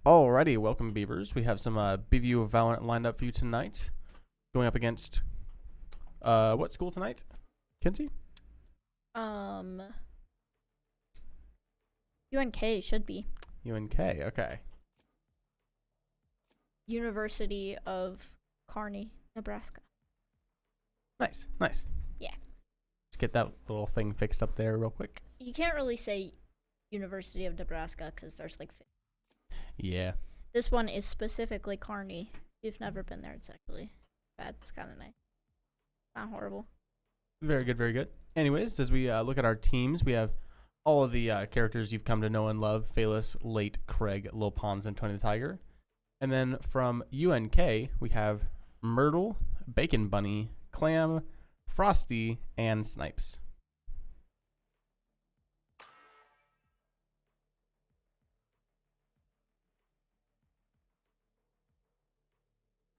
Alrighty, welcome Beavers. We have some BVU Valorant lined up for you tonight. Going up against what school tonight? Kinsey? UNK should be. UNK, okay. University of Kearney, Nebraska. Nice, nice. Yeah. Just get that little thing fixed up there real quick. You can't really say University of Nebraska because there's like Yeah. this one is specifically Kearney. If you've never been there, it's actually bad. It's kind of nice. Not horrible. Very good, very good. Anyways, as we look at our teams, we have all of the characters you've come to know and love. Phaelus, Late, Craig, Lil Palms, and Tony the Tiger. And then from UNK, we have Myrtle, Bacon Bunny, Clam, Frosty, and Snipes.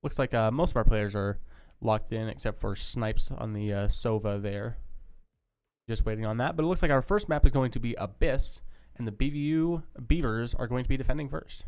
Looks like most of our players are locked in except for Snipes on the Sova there. Just waiting on that. But it looks like our first map is going to be Abyss, and the BVU Beavers are going to be defending first.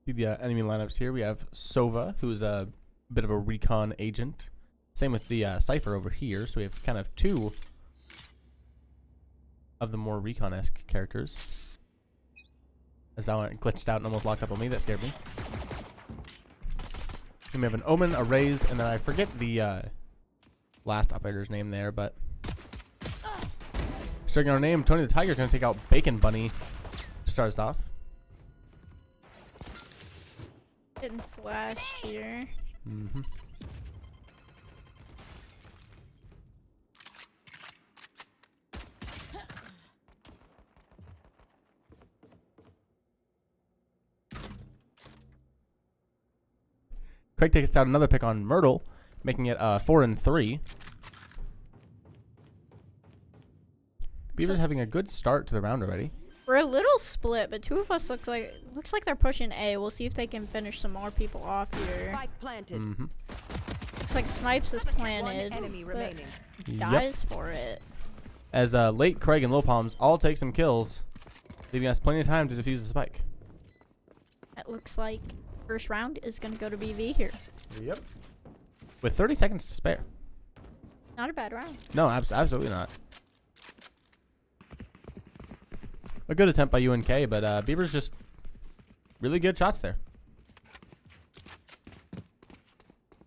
See the enemy lineups here. We have Sova, who's a bit of a recon agent. Same with the Cypher over here. So we have kind of two of the more recon-esque characters. As Valorant glitched out and almost locked up on me, that scared me. Then we have an Omen, a Raze, and then I forget the last operator's name there, but starting our name, Tony the Tiger is going to take out Bacon Bunny to start us off. Getting flashed here. Mm-hmm. Craig takes out another pick on Myrtle, making it 4-3. Beaver's having a good start to the round already. We're a little split, but two of us looks like they're pushing A. We'll see if they can finish some more people off here. Spike planted. Mm-hmm. Looks like Snipes is planted, One enemy but remaining. dies for it. As Late, Craig, and Lil Palms all take some kills, leaving us plenty of time to defuse the spike. It looks like first round is going to go to BV here. Yep. With 30 seconds to spare. Not a bad round. No, absolutely not. A good attempt by UNK, but Beaver's just really good shots there.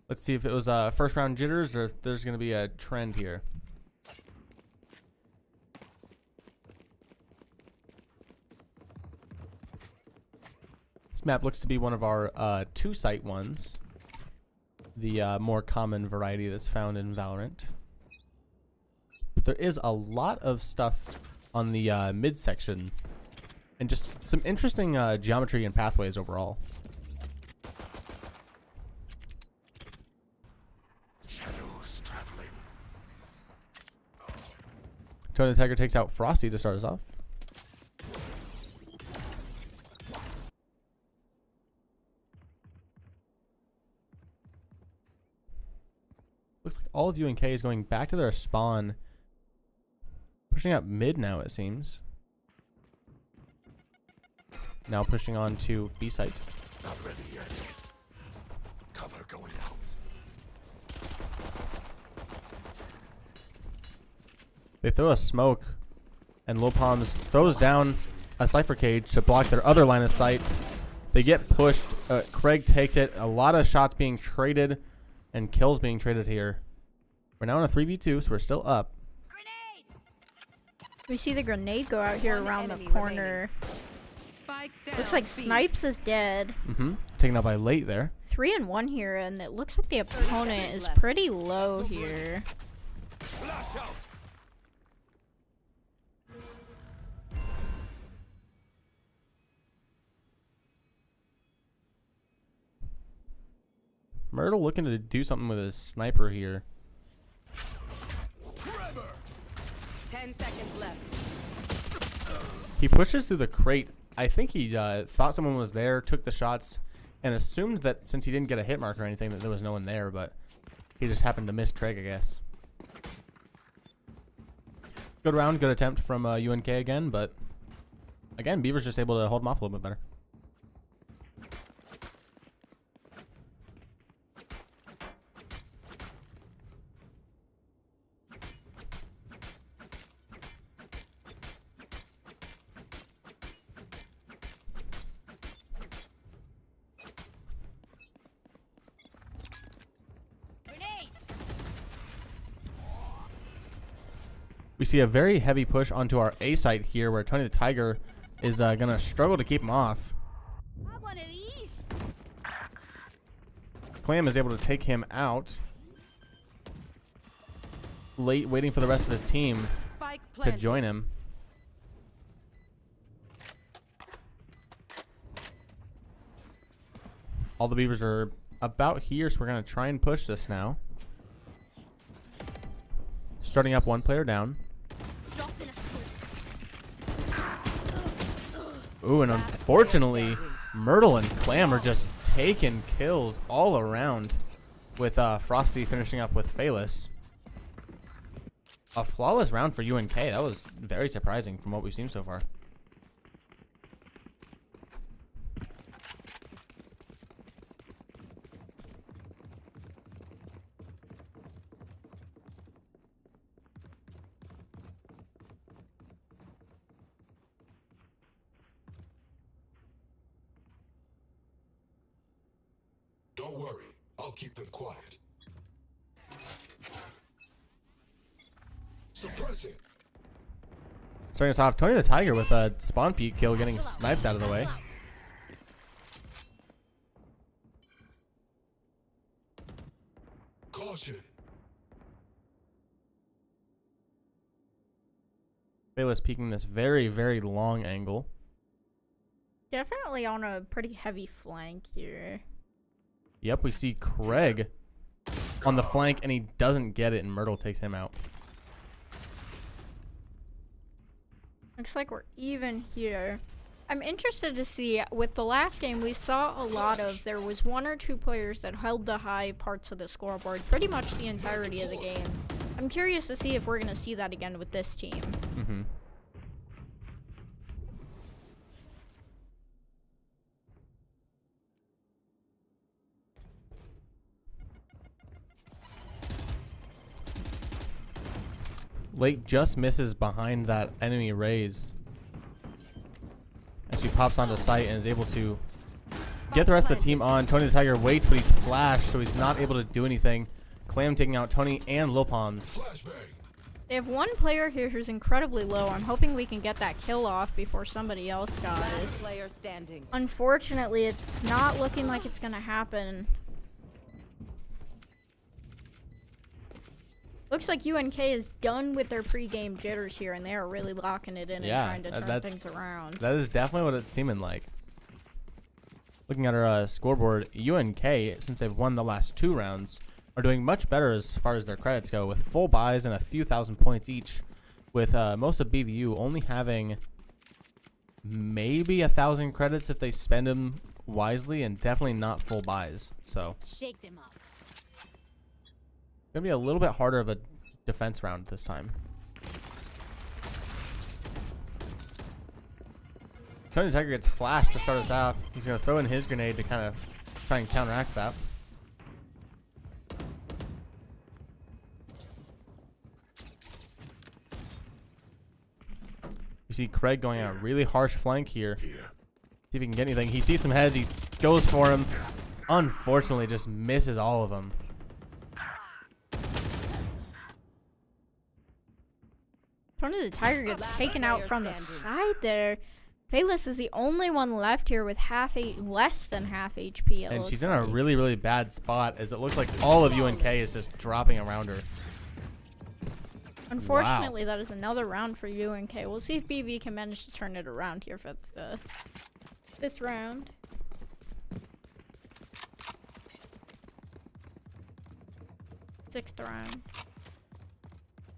Let's see if it was first round jitters or if there's going to be a trend here. This map looks to be one of our two-site ones. The more common variety that's found in Valorant. But there is a lot of stuff on the midsection, and just some interesting geometry and pathways overall. Shadows traveling. Tony the Tiger takes out Frosty to start us off. Looks like all of UNK is going back to their spawn. Pushing up mid now, it seems. Now pushing on to B site. Not ready yet. Cover going out. They throw a smoke, and Lil Palms throws down a Cypher cage to block their other line of sight. They get pushed. Craig takes it. A lot of shots being traded and kills being traded here. We're now in a 3v2, so we're still up. We see the grenade go out here around the corner. Looks like Snipes is dead. Taken out by Late there. 3 and 1 here, and it looks like the opponent is pretty low here. Flash out. Myrtle looking to do something with his sniper here. 10 seconds left. He pushes through the crate. I think he thought someone was there, took the shots, and assumed that since he didn't get a hit mark or anything that there was no one there, but he just happened to miss Craig, I guess. Good round, good attempt from UNK again, but again, Beaver's just able to hold him off a little bit better. We see a very heavy push onto our A site here where Tony the Tiger is going to struggle to keep him off. Clam is able to take him out. Late waiting for the rest of his team to join him. All the Beavers are about here, so we're going to try and push this now. Starting up one player down. Ooh, and unfortunately, Myrtle and Clam are just taking kills all around, with Frosty finishing up with Phaelus. A flawless round for UNK. That was very surprising from what we've seen so far. Don't worry, I'll keep them quiet. Suppress it. Starting us off, Tony the Tiger with a spawn peek kill, getting Snipes out of the way. Caution. Phaelus peeking this very, very long angle. Definitely on a pretty heavy flank here. Yep, we see Craig on the flank, and he doesn't get it, and Myrtle takes him out. Looks like we're even here. I'm interested to see, with the last game, we saw a lot of, there was 1 or 2 players that held the high parts of the scoreboard pretty much the entirety of the game. I'm curious to see if we're going to see that again with this team. Mm-hmm. Late just misses behind that enemy raise. And she pops onto site and is able to get the rest of the team on. Tony the Tiger waits, but he's flashed, so he's not able to do anything. Clam taking out Tony and Lil Palms. They have 1 player here who's incredibly low. I'm hoping we can get that kill off before somebody else dies. Player standing. Unfortunately, it's not looking like it's going to happen. Looks like UNK is done with their pre-game jitters here, and they are really locking it in and trying to turn things around. That is definitely what it's seeming like. Looking at our scoreboard, UNK, since they've won the last 2 rounds, are doing much better as far as their credits go, with full buys and a few thousand points each, with most of BVU only having maybe 1,000 credits if they spend them wisely, and definitely not full buys. So Shake them up. gonna be a little bit harder of a defense round this time. Tony the Tiger gets flashed to start us off. He's gonna throw in his grenade to kind of try and counteract that. You see Craig going on a really harsh flank here. See if he can get anything. He sees some heads. He goes for him. Unfortunately, just misses all of them. Tony the Tiger gets Last taken out player from the standing. side there. Payless is the only one left here with less than half HP. And she's in a really, really bad spot as it looks like all of UNK is just dropping around her. Unfortunately, that is another round for UNK. We'll see if BV can manage to turn it around here for the 5th round. Sixth round.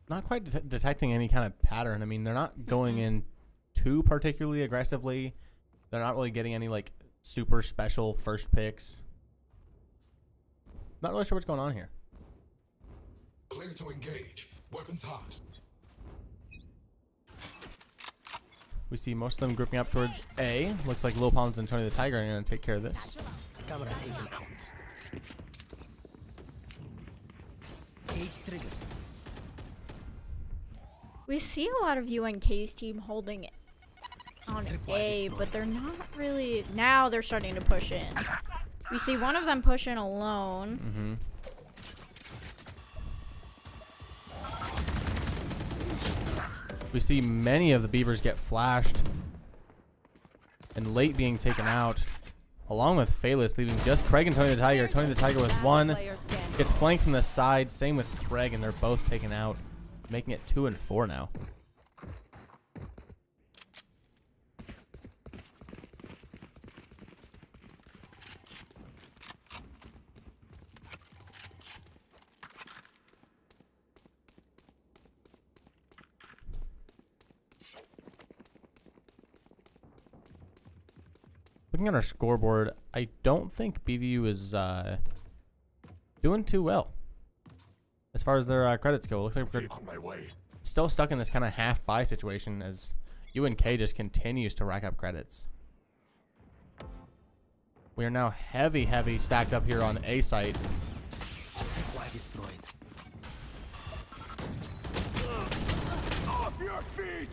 Not quite detecting any kind of pattern. I mean, they're not going in too particularly aggressively. They're not really getting any like super special first picks. Not really sure what's going on here. Clear to engage. Weapons hot. We see most of them grouping up towards A. Looks like Lil Palms and Tony the Tiger are going to take care of this. Camera taken out. Cage trigger. We see a lot of UNK's team holding on A, but they're not really. Now they're starting to push in. We see one of them push in alone. We see many of the Beavers get flashed and late being taken out, along with Phaelus, leaving just Craig and Tony the Tiger. Tony the Tiger with Last one. player standing. Gets flanked from the side. Same with Craig, and they're both taken out, making it 2 and 4 now. Looking at our scoreboard, I don't think BVU is doing too well as far as their credits go. Looks like we're On my way. still stuck in this kind of half-buy situation as UNK just continues to rack up credits. We are now heavy stacked up here on A site. Why destroyed? Off your feet!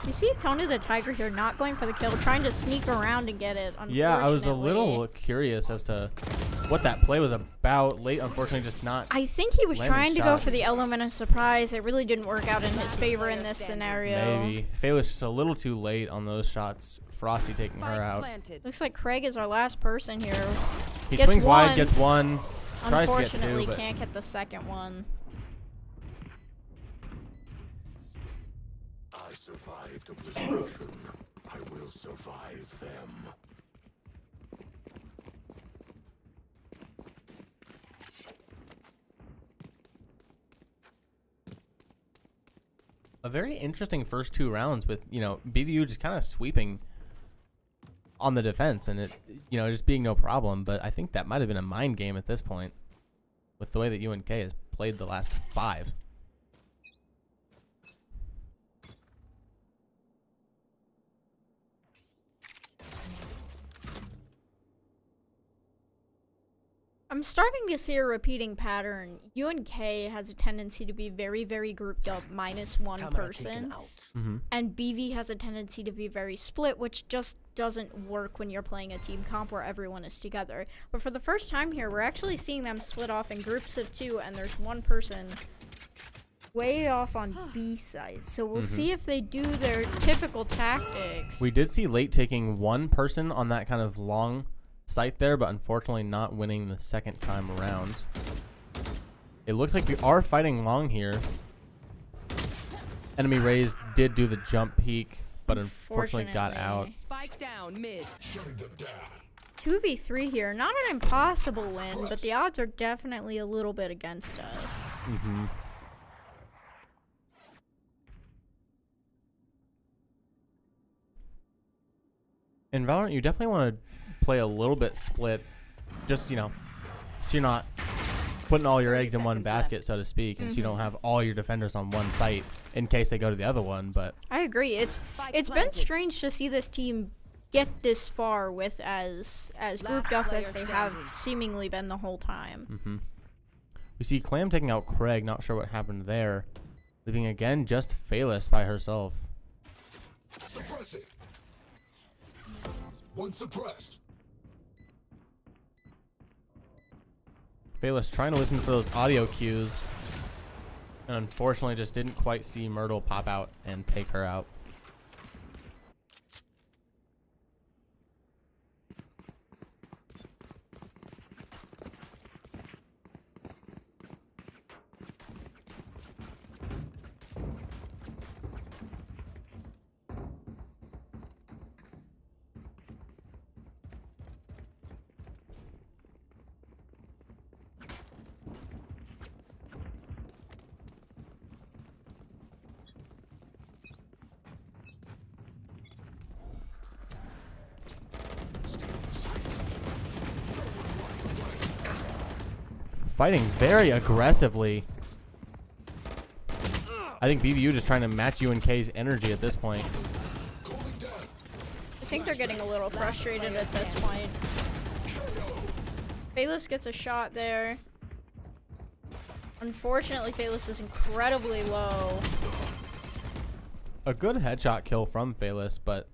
You see Tony the Tiger here not going for the kill, trying to sneak around and get it. Yeah, I was a unfortunately. little curious as to what that play was about. Late, unfortunately, just not. I think he was landing trying to go for shots. the element of surprise. It really didn't work out in his favor in this scenario. Maybe. Phaelus just a little too late on those shots. Frosty taking her Spike out. planted. Looks like Craig is our last person here. He Gets swings wide, one. gets one. Tries to get Unfortunately, two, but can't get the second one. I survived obliteration. I will survive them. a very interesting first 2 rounds with, you know, BVU just kind of sweeping on the defense and it, you know, just being no problem. But I think that might have been a mind game at this point with the way that UNK has played the last 5. I'm starting to see a repeating pattern. UNK has a tendency to be very, very grouped up, minus one Camera person. taken out. Mm-hmm. And BV has a tendency to be very split, which just doesn't work when you're playing a team comp where everyone is together. But for the first time here, we're actually seeing them split off in groups of 2, and there's one person way off on B side. So we'll see if they do their typical tactics. We did see late taking one person on that kind of long site there, but unfortunately not winning the second time around. It looks like we are fighting long here. Enemy Raze did do the jump peek, but unfortunately got out. Spike down mid. Shutting them down. 2v3 here. Not an impossible win, but the odds are definitely a little bit against us. Mm-hmm. In Valorant, you definitely want to play a little bit split, just, you know, so you're not putting all your 30 eggs in one seconds basket, so to speak, and so you don't have all your defenders on one site in case they go to the other one. But I agree. It's been planted. strange to see this team get this far with as grouped up as they have standing. seemingly been the whole time. we see Clam taking out Craig. Not sure what happened there, leaving again just Phaelus by herself. Suppressing. One suppressed. Bayless trying to listen for those audio cues, and unfortunately just didn't quite see Myrtle pop out and take her out. Fighting very aggressively. I think BVU just trying to match UNK's energy at this point. I think they're getting a little frustrated at this point. Phaelus gets a shot there. Unfortunately, Phaelus is incredibly low. A good headshot kill from Phaelus, but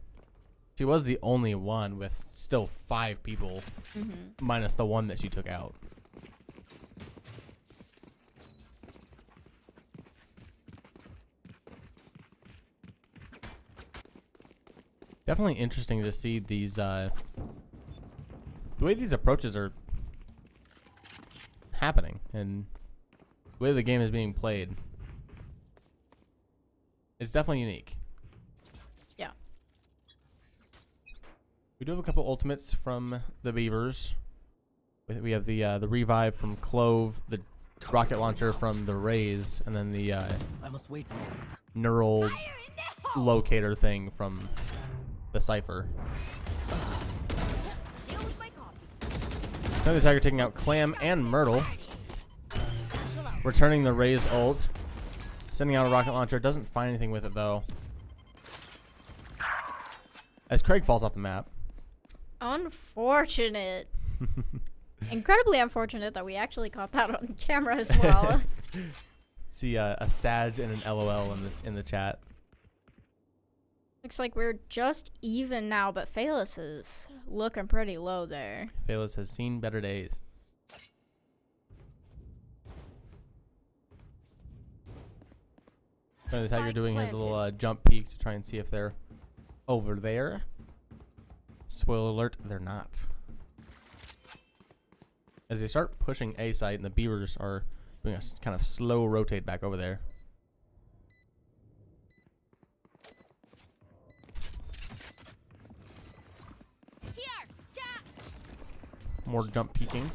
she was the only one with still 5 people, minus the one that she took out. Definitely interesting to see these, the way these approaches are happening and the way the game is being played. It's definitely unique. Yeah. We do have a couple ultimates from the Beavers. We have the revive from Clove, the rocket launcher from the Rays, and then the I must wait a moment. neural locator thing from the Cypher. Then the Tiger taking out Clam and Myrtle. Returning the Rays ult. Sending out a rocket launcher. Doesn't find anything with it though. As Craig falls off the map. Unfortunate. Incredibly unfortunate that we actually caught that on camera as well. See a Sag and an LOL in the chat. Looks like we're just even now, but Phaelus is looking pretty low there. Phaelus has seen better days. The Tiger doing his little jump peek to try and see if they're over there. Spoiler alert, they're not. As they start pushing A site and the Beavers are doing a kind of slow rotate back over there. More jump peeking.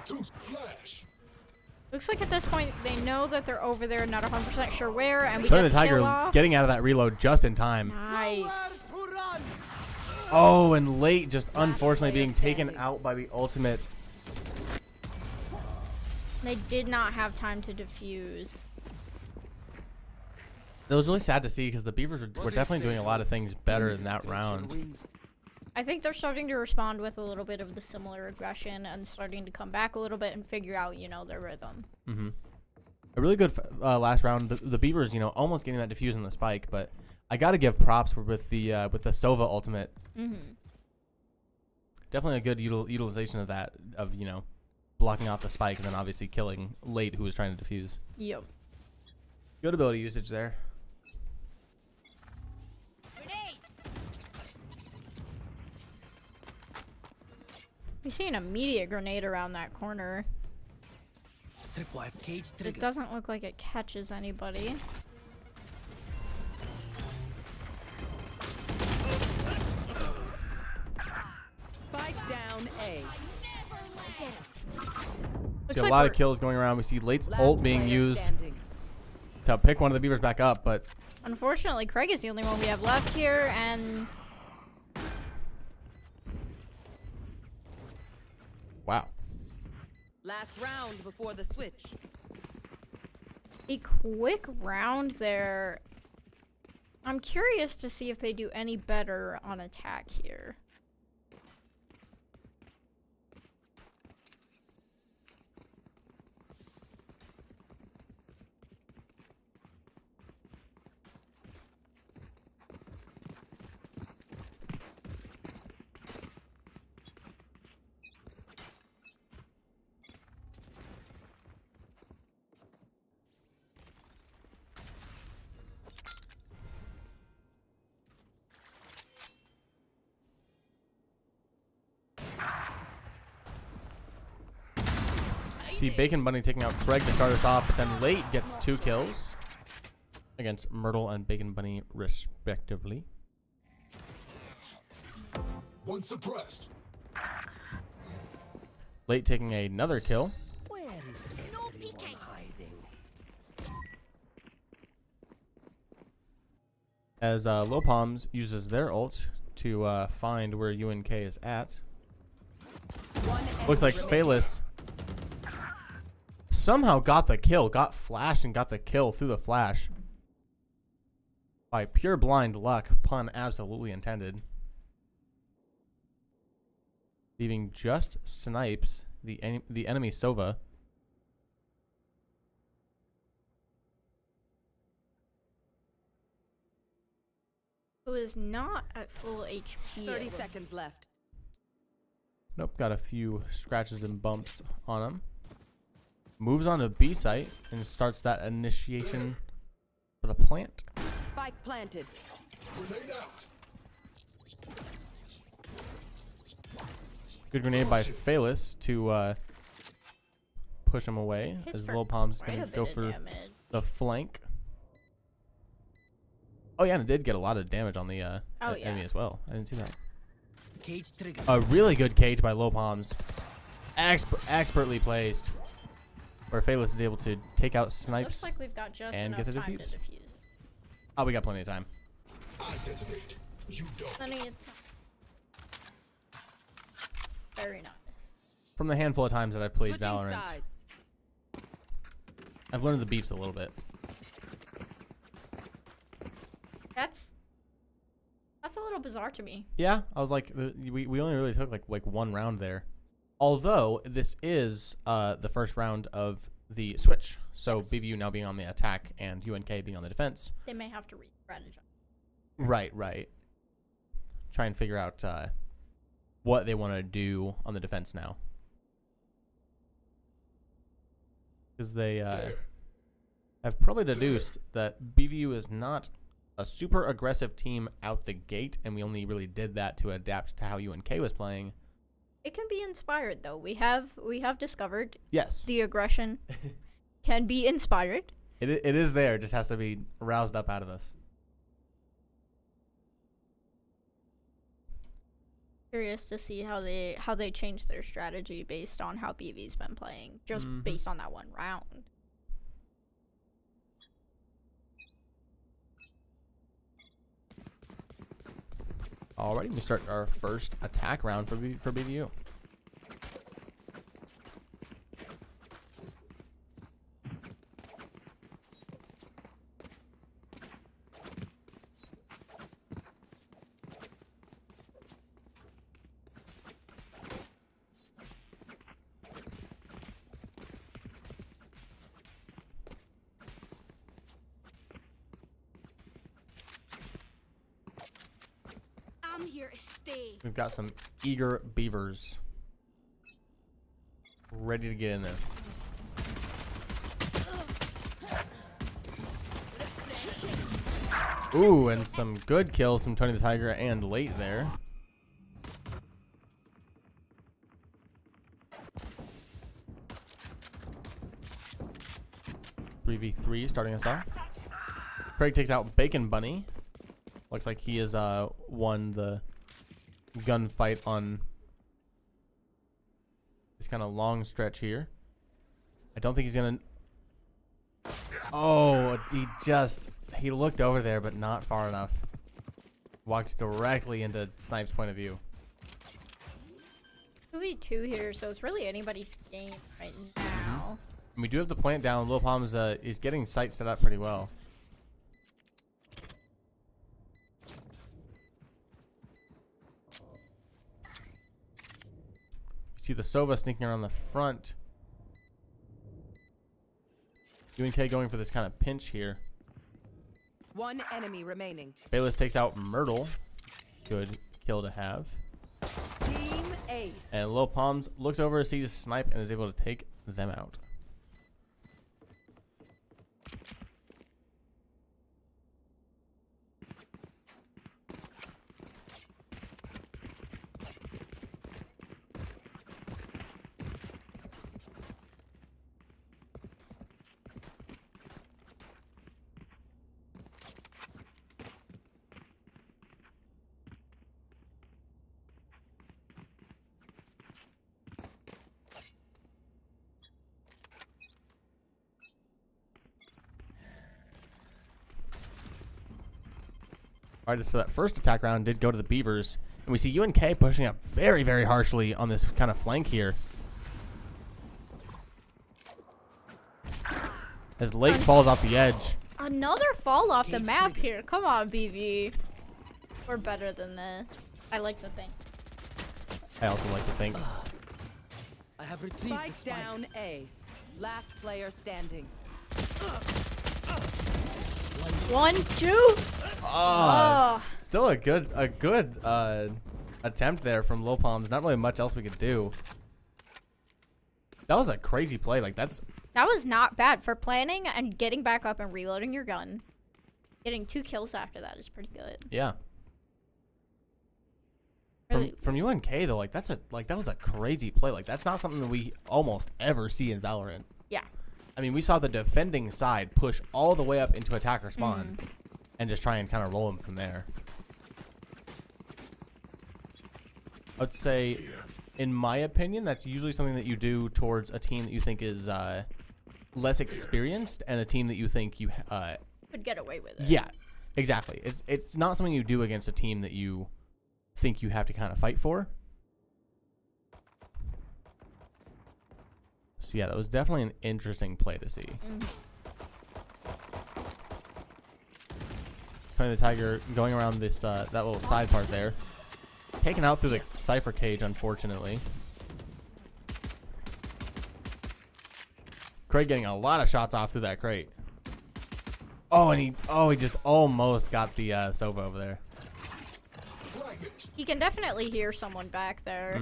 Flash. Looks like at this point they know that they're over there, not 100% sure where, and we But get the the Tiger kill off. getting out of that reload just in time. Nice. Oh, and late just unfortunately being taken out by the ultimate. They did not have time to defuse. It was really sad to see because the Beavers were definitely doing a lot of things better in that round. I think they're starting to respond with a little bit of the similar aggression and starting to come back a little bit and figure out, you know, their rhythm. A really good last round. The Beavers, you know, almost getting that defuse on the spike, but I got to give props with the Sova ultimate. Definitely a good utilization of that, of, you know, blocking off the spike and then obviously killing late who was trying to defuse. Yep. Good ability usage there. We see an immediate grenade around that corner. Tripwire cage It trigger. doesn't look like it catches anybody. Spike down A. Looks See a like lot we're- of kills going around. We see late's Last ult being player used standing. to pick one of the Beavers back up, but Unfortunately, Craig is the only one we have left here, and wow. Last round before the switch. a quick round there. I'm curious to see if they do any better on attack here. see Bacon Bunny taking out Craig to start us off, but then Late gets 2 kills against Myrtle and Bacon Bunny respectively. One suppressed. Late taking another kill. Where is everyone hiding? As Lil Palms uses their ult to find where UNK is at. Looks like Phalis somehow got the kill, got flashed and got the kill through the flash. By pure blind luck, pun absolutely intended. Leaving just Snipes, the enemy Sova. Who is not at full HP. 30 seconds left. Nope, got a few scratches and bumps on him. Moves on to B site and starts that initiation for the plant. Spike planted. Grenade out. Good grenade by Phalis to push him away. Hits As for Lil Palm's quite gonna a go bit of for damage. the flank. Oh yeah, and it did get a lot of damage on the enemy as well. I didn't see that. Cage trigger. A really good cage by Lil Palms. Expertly placed. Where Phalis is able to take out Snipes. Looks like we've got just and enough get the time to defuse. defuse. Oh, we got plenty of time. I detonate. You don't. Plenty of time. Very nice. From the handful of times that I've played Switching Valorant, sides. I've learned the beeps a little bit. That's a little bizarre to me. Yeah, I was like, we only really took like 1 round there. Although this is the first round of the switch, so Yes. BVU now being on the attack and UNK being on the defense. They may have to re-strategize. Right. Try and figure out what they want to do on the defense now, because they have probably deduced that BVU is not a super aggressive team out the gate, and we only really did that to adapt to how UNK was playing. It can be inspired though. We have discovered Yes, the aggression can be inspired. it is there. It just has to be roused up out of us. Curious to see how they change their strategy based on how BV's been playing, just based on that 1 round. Alrighty, we start our first attack round for BVU. I'm here to stay. We've got some eager beavers ready to get in there. Ooh, and some good kills from Tony the Tiger and Late there. (3v3) starting us off. Craig takes out Bacon Bunny. Looks like he has won the gunfight on this kind of long stretch here. I don't think he's gonna. Oh, he looked over there, but not far enough. Walked directly into Snipe's point of view. 2v2 here, so it's really anybody's game right now. And we do have the plant down. Lil Palms is getting sight set up pretty well. See the Sova sneaking around the front. UNK going for this kind of pinch here. 1 enemy remaining. Bayless takes out Myrtle. Good kill to have. Team Ace. And Lil Palms looks over, sees Snipe, and is able to take them out. All right, so that first attack round did go to the Beavers. And we see UNK pushing up very, very harshly on this kind of flank here. As Late falls off the edge. Another fall off the map here. Come on, BV. We're better than this. I like to think. I also like to think. I have retrieved the Spike spike. down A. Last player standing. 1, 2. Ah, Oh. still a good attempt there from Lil Palms. Not really much else we could do. That was a crazy play. Like that was not bad for planning and getting back up and reloading your gun. Getting 2 kills after that is pretty good. Yeah. Really, From UNK though, like that was a crazy play. Like that's not something that we almost ever see in Valorant. yeah. I mean, we saw the defending side push all the way up into attacker spawn and just try and kind of roll them from there. I would say, in my opinion, that's usually something that you do towards a team that you think is less experienced and a team that you think you Could get away with it. yeah, exactly. It's not something you do against a team that you think you have to kind of fight for. So yeah, that was definitely an interesting play to see. Tony the Tiger going around this that little side part there, taken out through the Cypher cage, unfortunately. Craig getting a lot of shots off through that crate. Oh, and he just almost got the Sova over there. He can definitely hear someone back there.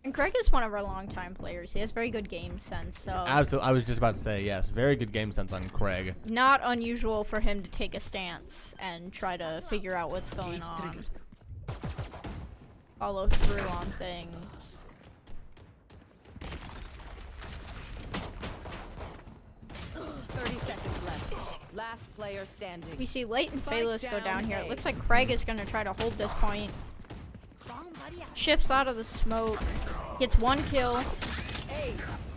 And Craig is one of our longtime players. He has very good game sense, so Absolutely, I was just about to say yes. Very good game sense on Craig. not unusual for him to take a stance and try to figure out what's going Cage on. triggered. Follow through on things. Last player standing. We see Late and Spike Phalos go down down here. It A. looks like Craig is going to try to hold this point. Shifts out of the smoke. Gets 1 kill.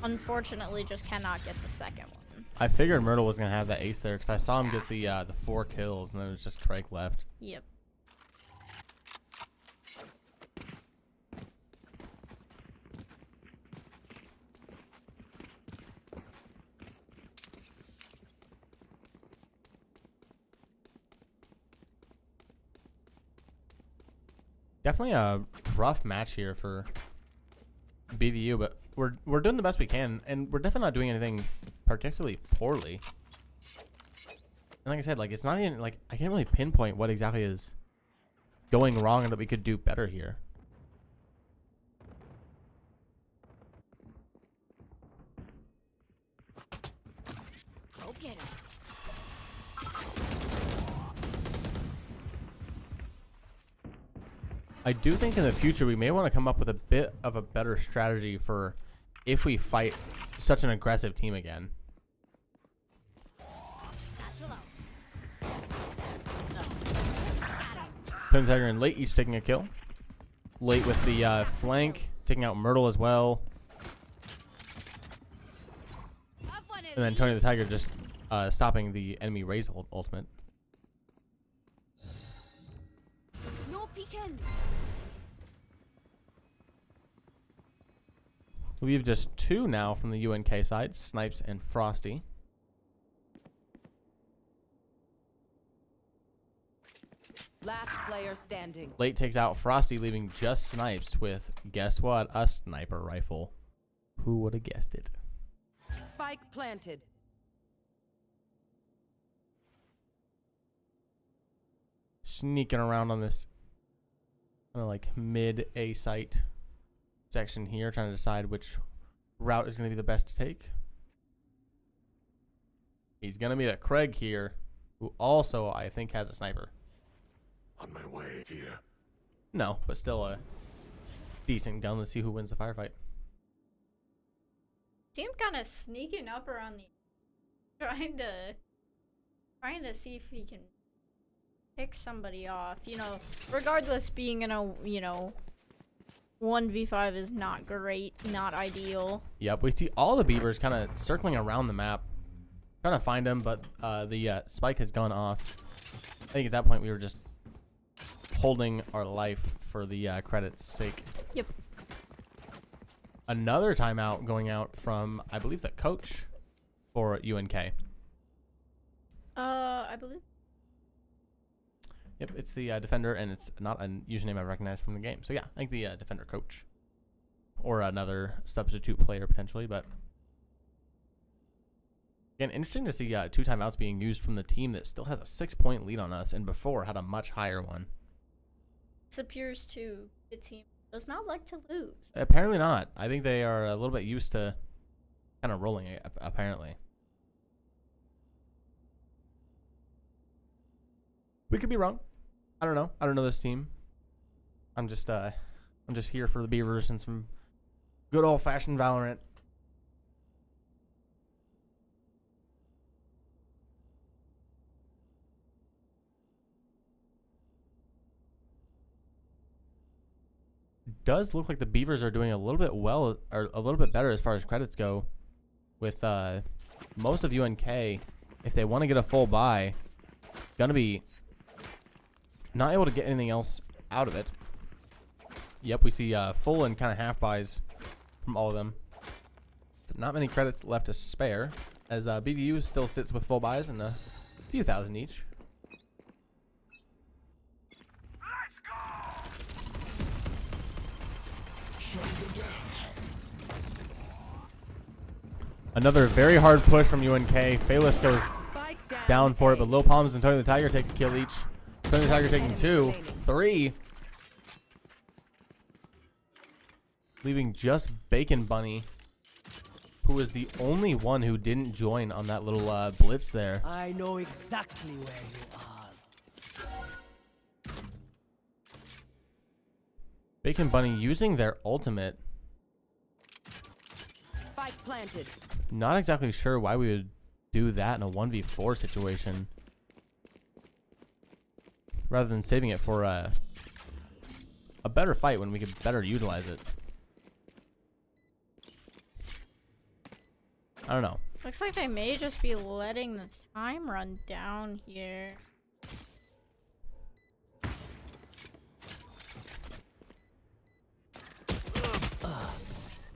Unfortunately, just cannot get the second one. I figured Myrtle was gonna have that ace there because I saw him get the 4 kills and then it was just Craig left. Yep. Definitely a rough match here for BVU, but we're doing the best we can, and we're definitely not doing anything particularly poorly. And like I said, like it's not even like I can't really pinpoint what exactly is going wrong and that we could do better here. Go get him. I do think in the future we may want to come up with a bit of a better strategy for if we fight such an aggressive team again. Pin Tiger and Late each taking a kill. Late with the flank, taking out Myrtle as well. And then Tony the Tiger just stopping the enemy Raze ultimate. No peeking. We have just 2 now from the UNK side, Snipes and Frosty. Last player standing. Late takes out Frosty, leaving just Snipes with, guess what, a sniper rifle. Who would have guessed it? Spike planted. Sneaking around on this kind of like mid A site section here, trying to decide which route is going to be the best to take. He's going to meet a Craig here, who also I think has a sniper. On my way here. No, but still a decent gun. Let's see who wins the firefight. See him kind of sneaking up around the, trying to see if he can pick somebody off. You know, regardless, being in a 1v5 is not great, not ideal. Yep, we see all the Beavers kind of circling around the map, Trying to find him, but the spike has gone off. I think at that point we were just holding our life for the credits' sake. Yep. Another timeout going out from, I believe, the coach for UNK. I believe. Yep, it's the defender, and it's not a username I recognize from the game. So yeah, I think the defender coach. Or another substitute player, potentially, but... Again, interesting to see 2 timeouts being used from the team that still has a 6-point lead on us, and before had a much higher one. This appears to the team does not like to lose. Apparently not. I think they are a little bit used to kind of rolling it, apparently. We could be wrong. I don't know. I don't know this team. I'm just here for the Beavers and some good old-fashioned Valorant. Does look like the Beavers are doing a little bit well, or a little bit better as far as credits go, with most of UNK. If they want to get a full buy, gonna be not able to get anything else out of it. Yep, we see full and kind of half buys from all of them. Not many credits left to spare, as BVU still sits with full buys and a few thousand each. Another very hard push from UNK. Phalis goes down for it, but Lil Palms and Tony the Tiger take a kill each. Tony the Tiger taking 2, 3. Leaving just Bacon Bunny, who was the only one who didn't join on that little blitz there. I know exactly where you are. Bacon Bunny using their ultimate. Spike planted. Not exactly sure why we would do that in a 1v4 situation, rather than saving it for a better fight when we could better utilize it. I don't know. Looks like they may just be letting the time run down here.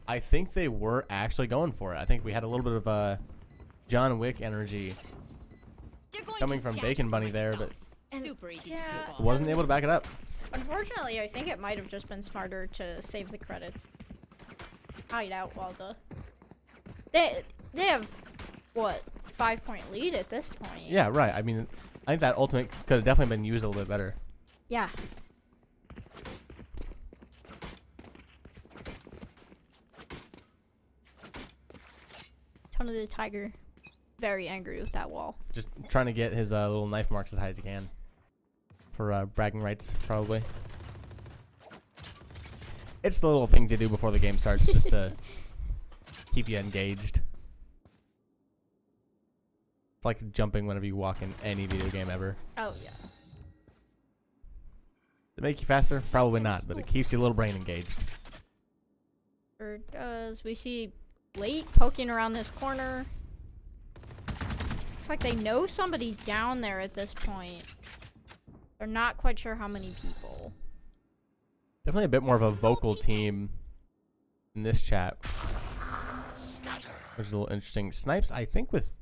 I think they were actually going for it. I think we had a little bit of John Wick energy coming from Bacon Bunny there, but Super easy to yeah, pick off. wasn't able to back it up. Unfortunately, I think it might have just been smarter to save the credits. Hide out while the... They have, what, 5-point lead at this point? Yeah, right. I mean, I think that ultimate could have definitely been used a little bit better. Yeah. Tony the Tiger, very angry with that wall. Just trying to get his little knife marks as high as he can. For bragging rights, probably. It's the little things you do before the game starts just to keep you engaged. It's like jumping whenever you walk in any video game ever. Oh, yeah. Does it make you faster? Probably not, but it keeps your little brain engaged. Sure does. We see Late poking around this corner. Looks like they know somebody's down there at this point. They're not quite sure how many people. Definitely a bit more of a vocal team in this chat. Which is a little interesting. Snipes, I think with... Is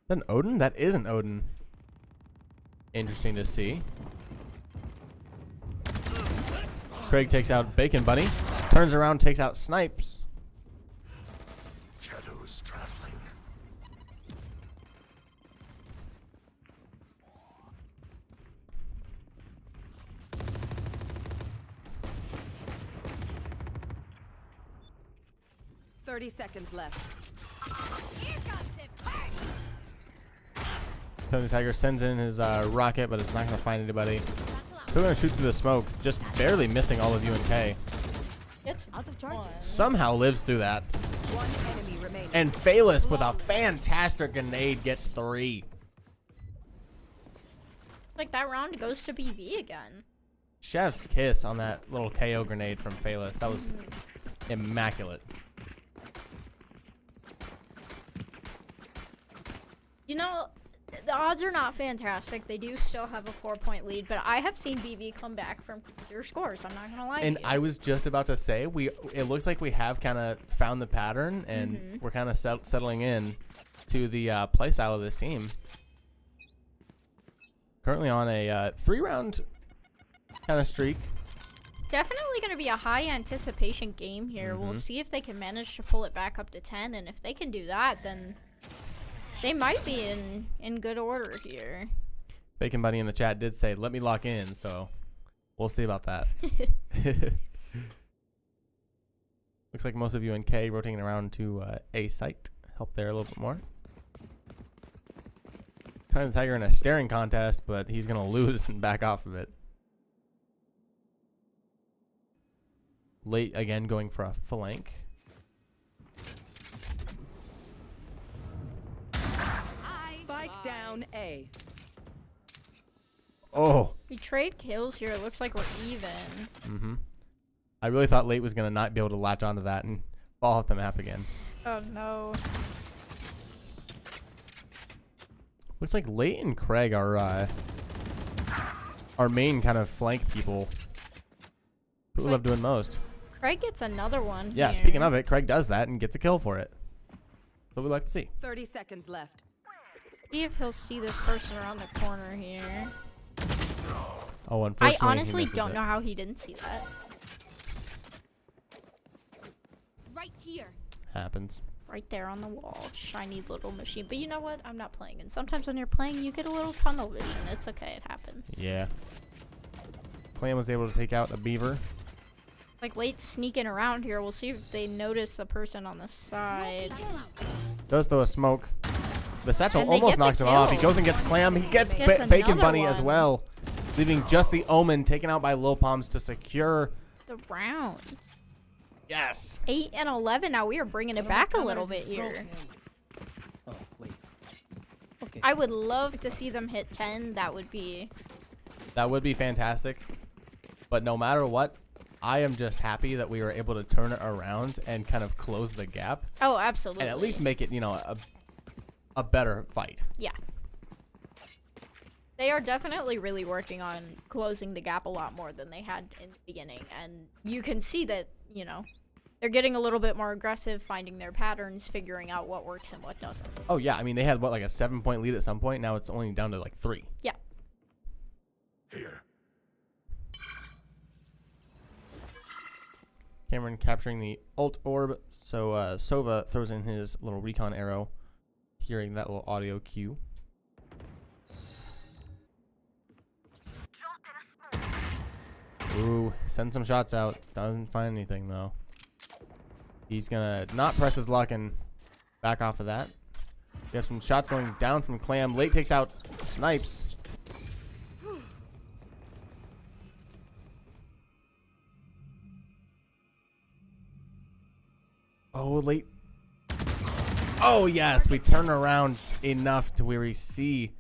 that an Odin? That is an Odin. Interesting to see. Craig takes out Bacon Bunny. Turns around, takes out Snipes. Shadows traveling. Thirty seconds left. Tony Tiger sends in his rocket, but it's not going to find anybody. Still going to shoot through the smoke, just barely missing all of UNK. It's Out of charges. Somehow lives through that. One enemy remaining. And Phalis with a fantastic grenade gets 3. like that round goes to BV again. Chef's kiss on that little KO grenade from Phalis. That was immaculate. You know, the odds are not fantastic. They do still have a 4-point lead, but I have seen BV come back from 0 scores. I'm not gonna lie. And to you. I was just about to say, it looks like we have kind of found the pattern, and we're kind of settling in to the play style of this team. Currently on a 3-round kind of streak. Definitely going to be a high anticipation game here. We'll see if they can manage to pull it back up to 10, and if they can do that, then they might be in good order here. Bacon Bunny in the chat did say, let me lock in, so we'll see about that. Looks like most of UNK rotating around to A site. Help there a little bit more. Kind of the Tiger in a staring contest, but he's going to lose and back off of it. Late again going for a flank. Spike down A. Oh. We trade kills here. It looks like we're even. I really thought Late was going to not be able to latch onto that and fall off the map again. Oh, no. Looks like Late and Craig are our main kind of flank people. Who love doing most. Craig gets another one Yeah, here. speaking of it, Craig does that and gets a kill for it. What we like to see. 30 seconds left. See if he'll see this person around the corner here. Oh, I unfortunately, honestly don't know how he didn't see that. Right here. Happens. Right there on the wall. Shiny little machine. But you know what? I'm not playing. And sometimes when you're playing, you get a little tunnel vision. It's okay. It happens. Yeah. Clam was able to take out a beaver. Like, Late sneaking around here. We'll see if they notice the person on the side. Does throw a smoke. The satchel And they almost get the knocks him off. He kill. goes and gets Clam. He gets Gets Bacon another Bunny as one. well. Leaving just the Omen taken out by Lil Palms to secure. The round. Yes. 8 and 11. Now we are bringing it back a little bit here. Oh, wait. Okay. I would love to see them hit 10. That would be... That would be fantastic. But no matter what, I am just happy that we were able to turn it around and kind of close the gap. Oh, absolutely. And at least make it, you know, a better fight. Yeah. They are definitely really working on closing the gap a lot more than they had in the beginning. And you can see that, you know, they're getting a little bit more aggressive, finding their patterns, figuring out what works and what doesn't. Oh, yeah. I mean, they had, what, like a 7-point lead at some point? Now it's only down to, like, 3. Yeah. Here. Cameron capturing the ult orb. So, Sova throws in his little recon arrow, hearing that little audio cue. Ooh, send some shots out. Doesn't find anything, though. He's gonna not press his luck and back off of that. We have some shots going down from Clam. Late takes out Snipes. Oh, Late. Oh, yes. We turn around enough to where we see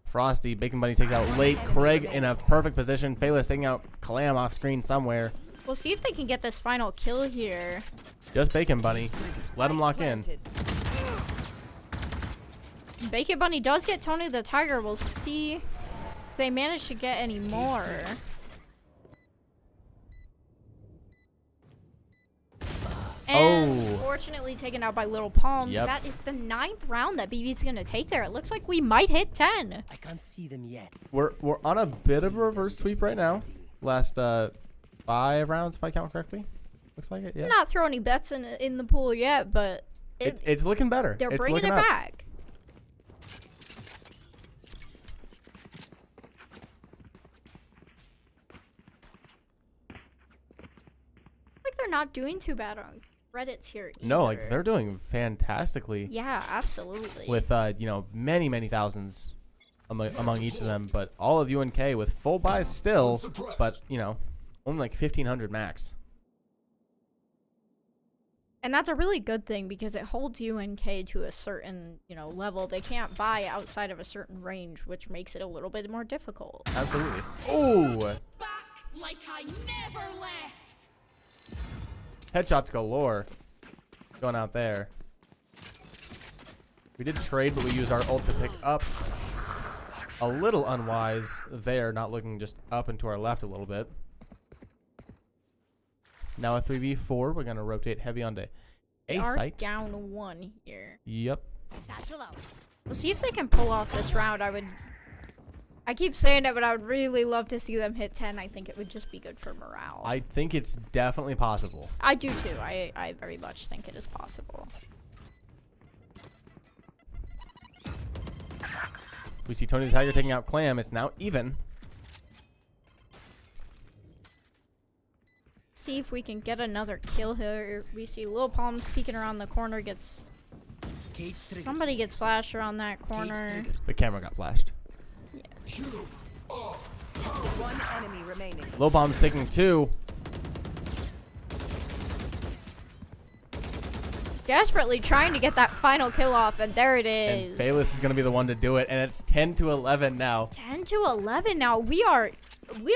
Frosty. Bacon Bunny takes out Late. Craig in a perfect position. Phaelus taking out Clam off screen somewhere. We'll see if they can get this final kill here. Just Bacon Bunny. Let him lock in. Planted. Bacon Bunny does get Tony the Tiger. We'll see if they manage to get any more. And unfortunately taken out by Little Palms. Yep. That is the 9th round that BB's going to take there. It looks like we might hit 10. I can't see them yet. We're on a bit of a reverse sweep right now. Last 5 rounds, if I count correctly. Looks like it, yeah. Not throw any bets in the pool yet, but It's looking better. they're It's bringing it looking up. back. Like they're not doing too bad on Reddit's here either. No, like they're doing fantastically. Yeah, absolutely. With you know, many thousands among each of them, but all of UNK with full buys still, but you know, only like 1,500 max. And that's a really good thing because it holds UNK to a certain, you know, level. They can't buy outside of a certain range, which makes it a little bit more difficult. Absolutely. Ooh, Back like I never left. headshots galore going out there. We did trade, but we used our ult to pick up. A little unwise there, not looking just up and to our left a little bit. Now a 3v4, we're going to rotate heavy onto They A are site. down 1 here. Yep. Satchel out. We'll see if they can pull off this round. I keep saying it, but I would really love to see them hit 10. I think it would just be good for morale. I think it's definitely possible. I do too. I very much think it is possible. We see Tony the Tiger taking out Clam. It's now even. See if we can get another kill here. We see Lil Palms peeking around the corner. Somebody gets flashed around that corner. The camera got flashed. Yes. One enemy remaining. Low bomb's taking 2. Desperately trying to get that final kill off, and there it And is. Bayless is going to be the one to do it. And it's 10-11 now. 10-11 now. We are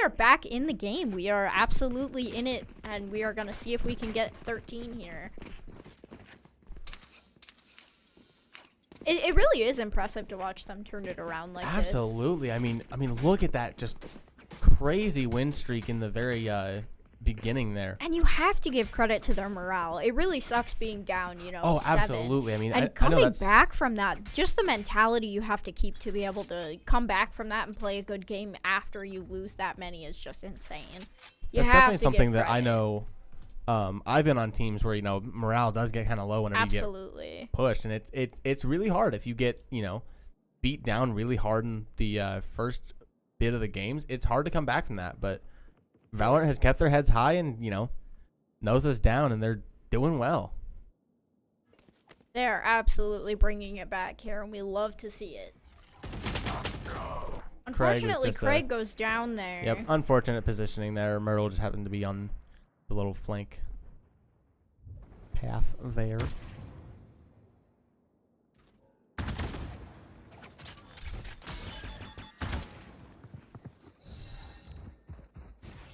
back in the game. We are absolutely in it, and we are going to see if we can get 13 here. It really is impressive to watch them turn it around like this. Absolutely. I mean, look at that just crazy win streak in the very beginning there. And you have to give credit to their morale. It really sucks being down, Oh, 7. absolutely. I mean, And I know coming that's back from that, just the mentality you have to keep to be able to come back from that and play a good game after you lose that many is just insane. You that's have definitely to something give that I credit. know. I've been on teams where morale does get kind of low whenever you Absolutely. get pushed, and it's really hard if you get beat down really hard in the first bit of the games. It's hard to come back from that, but Valorant has kept their heads high and knows us down, and they're doing well. They're absolutely bringing it back here, and we love to see it. Unfortunately, just, Craig goes down there. Yep, unfortunate positioning there. Myrtle just happened to be on the little flank path there.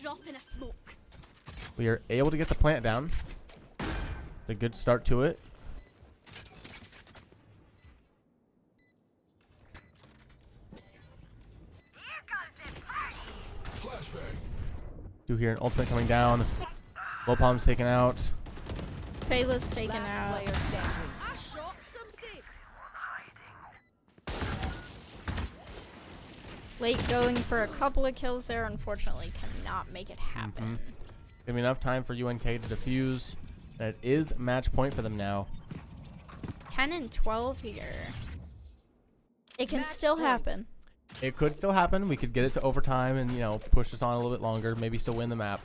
Drop in a smoke. We are able to get the plant down. It's a good start to it. Do hear an ultimate coming down. Low palm's taken out. Payless taken Last out. player standing. I shot somebody. Late going for a couple of kills there. Unfortunately, cannot make it happen. Gonna be enough time for UNK to defuse. That is match point for them now. 10 and 12 here. It can Match still point. happen. It could still happen. We could get it to overtime and, push us on a little bit longer. Maybe still win the map.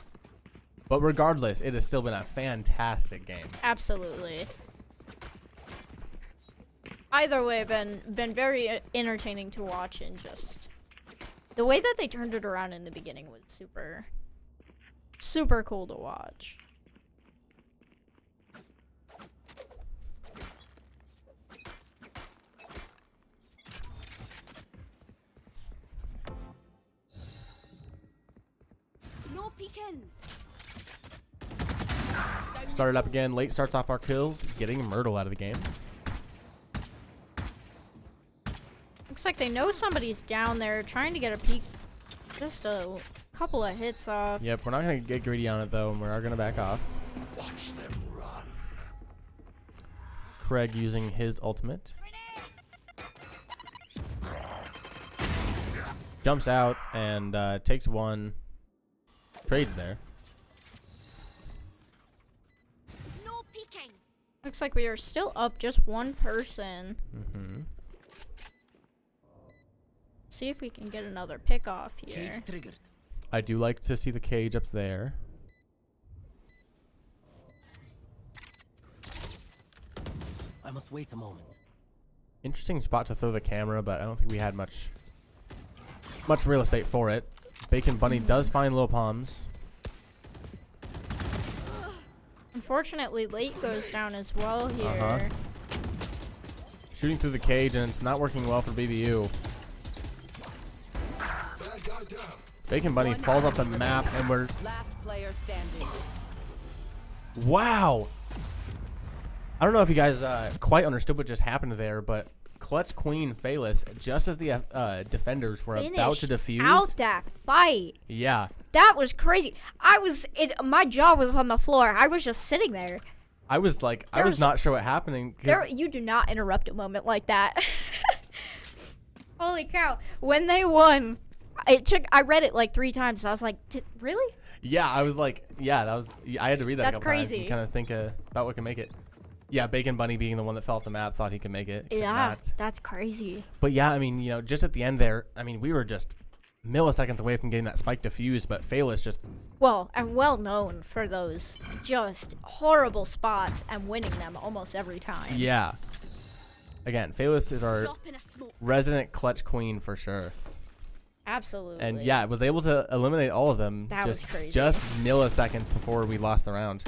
But regardless, it has still been a fantastic game. Absolutely. Either way, been very entertaining to watch, and just the way that they turned it around in the beginning was super cool to watch. No peeking. Started up again. Late starts off our kills, getting Myrtle out of the game. Looks like they know somebody's down there, trying to get a peek. Just a couple of hits off. Yep, we're not going to get greedy on it, though, and we are going to back off. Watch them run. Craig using his ultimate. Jumps out and takes one. Trades there. No peeking. Looks like we are still up just one person. Mm-hmm. See if we can get another pick off here. Cage triggered. I do like to see the cage up there. I must wait a moment. Interesting spot to throw the camera, but I don't think we had much real estate for it. Bacon Bunny does find Lil Palms. Unfortunately, Late goes down as well here. Uh-huh. Shooting through the cage, and it's not working well for BVU. Bad guy down. Bacon Bunny falls off the map, and we're... Last player standing. Wow! I don't know if you guys quite understood what just happened there, but Clutch Queen Phalis, just as the defenders were about to defuse. Out that fight. Yeah. That was crazy. My jaw was on the floor. I was just sitting there. I was like, I was not sure what happening. You do not interrupt a moment like that. Holy cow. When they won, I read it like 3 times. So I was like, really? Yeah, I was like, yeah, I had to read that That's a couple times crazy. and kind of think about what can make it. Yeah, Bacon Bunny being the one that fell off the map thought he could make it. Could Yeah, not. that's crazy. But yeah, I mean, just at the end there, I mean, we were just milliseconds away from getting that spike defused, but Phalis just... Well, and well known for those just horrible spots and winning them almost every time. Yeah. Again, Phalis is our Drop in a smoke. resident clutch queen for sure. Absolutely. And yeah, was able to eliminate all of them That was crazy. just milliseconds before we lost the round.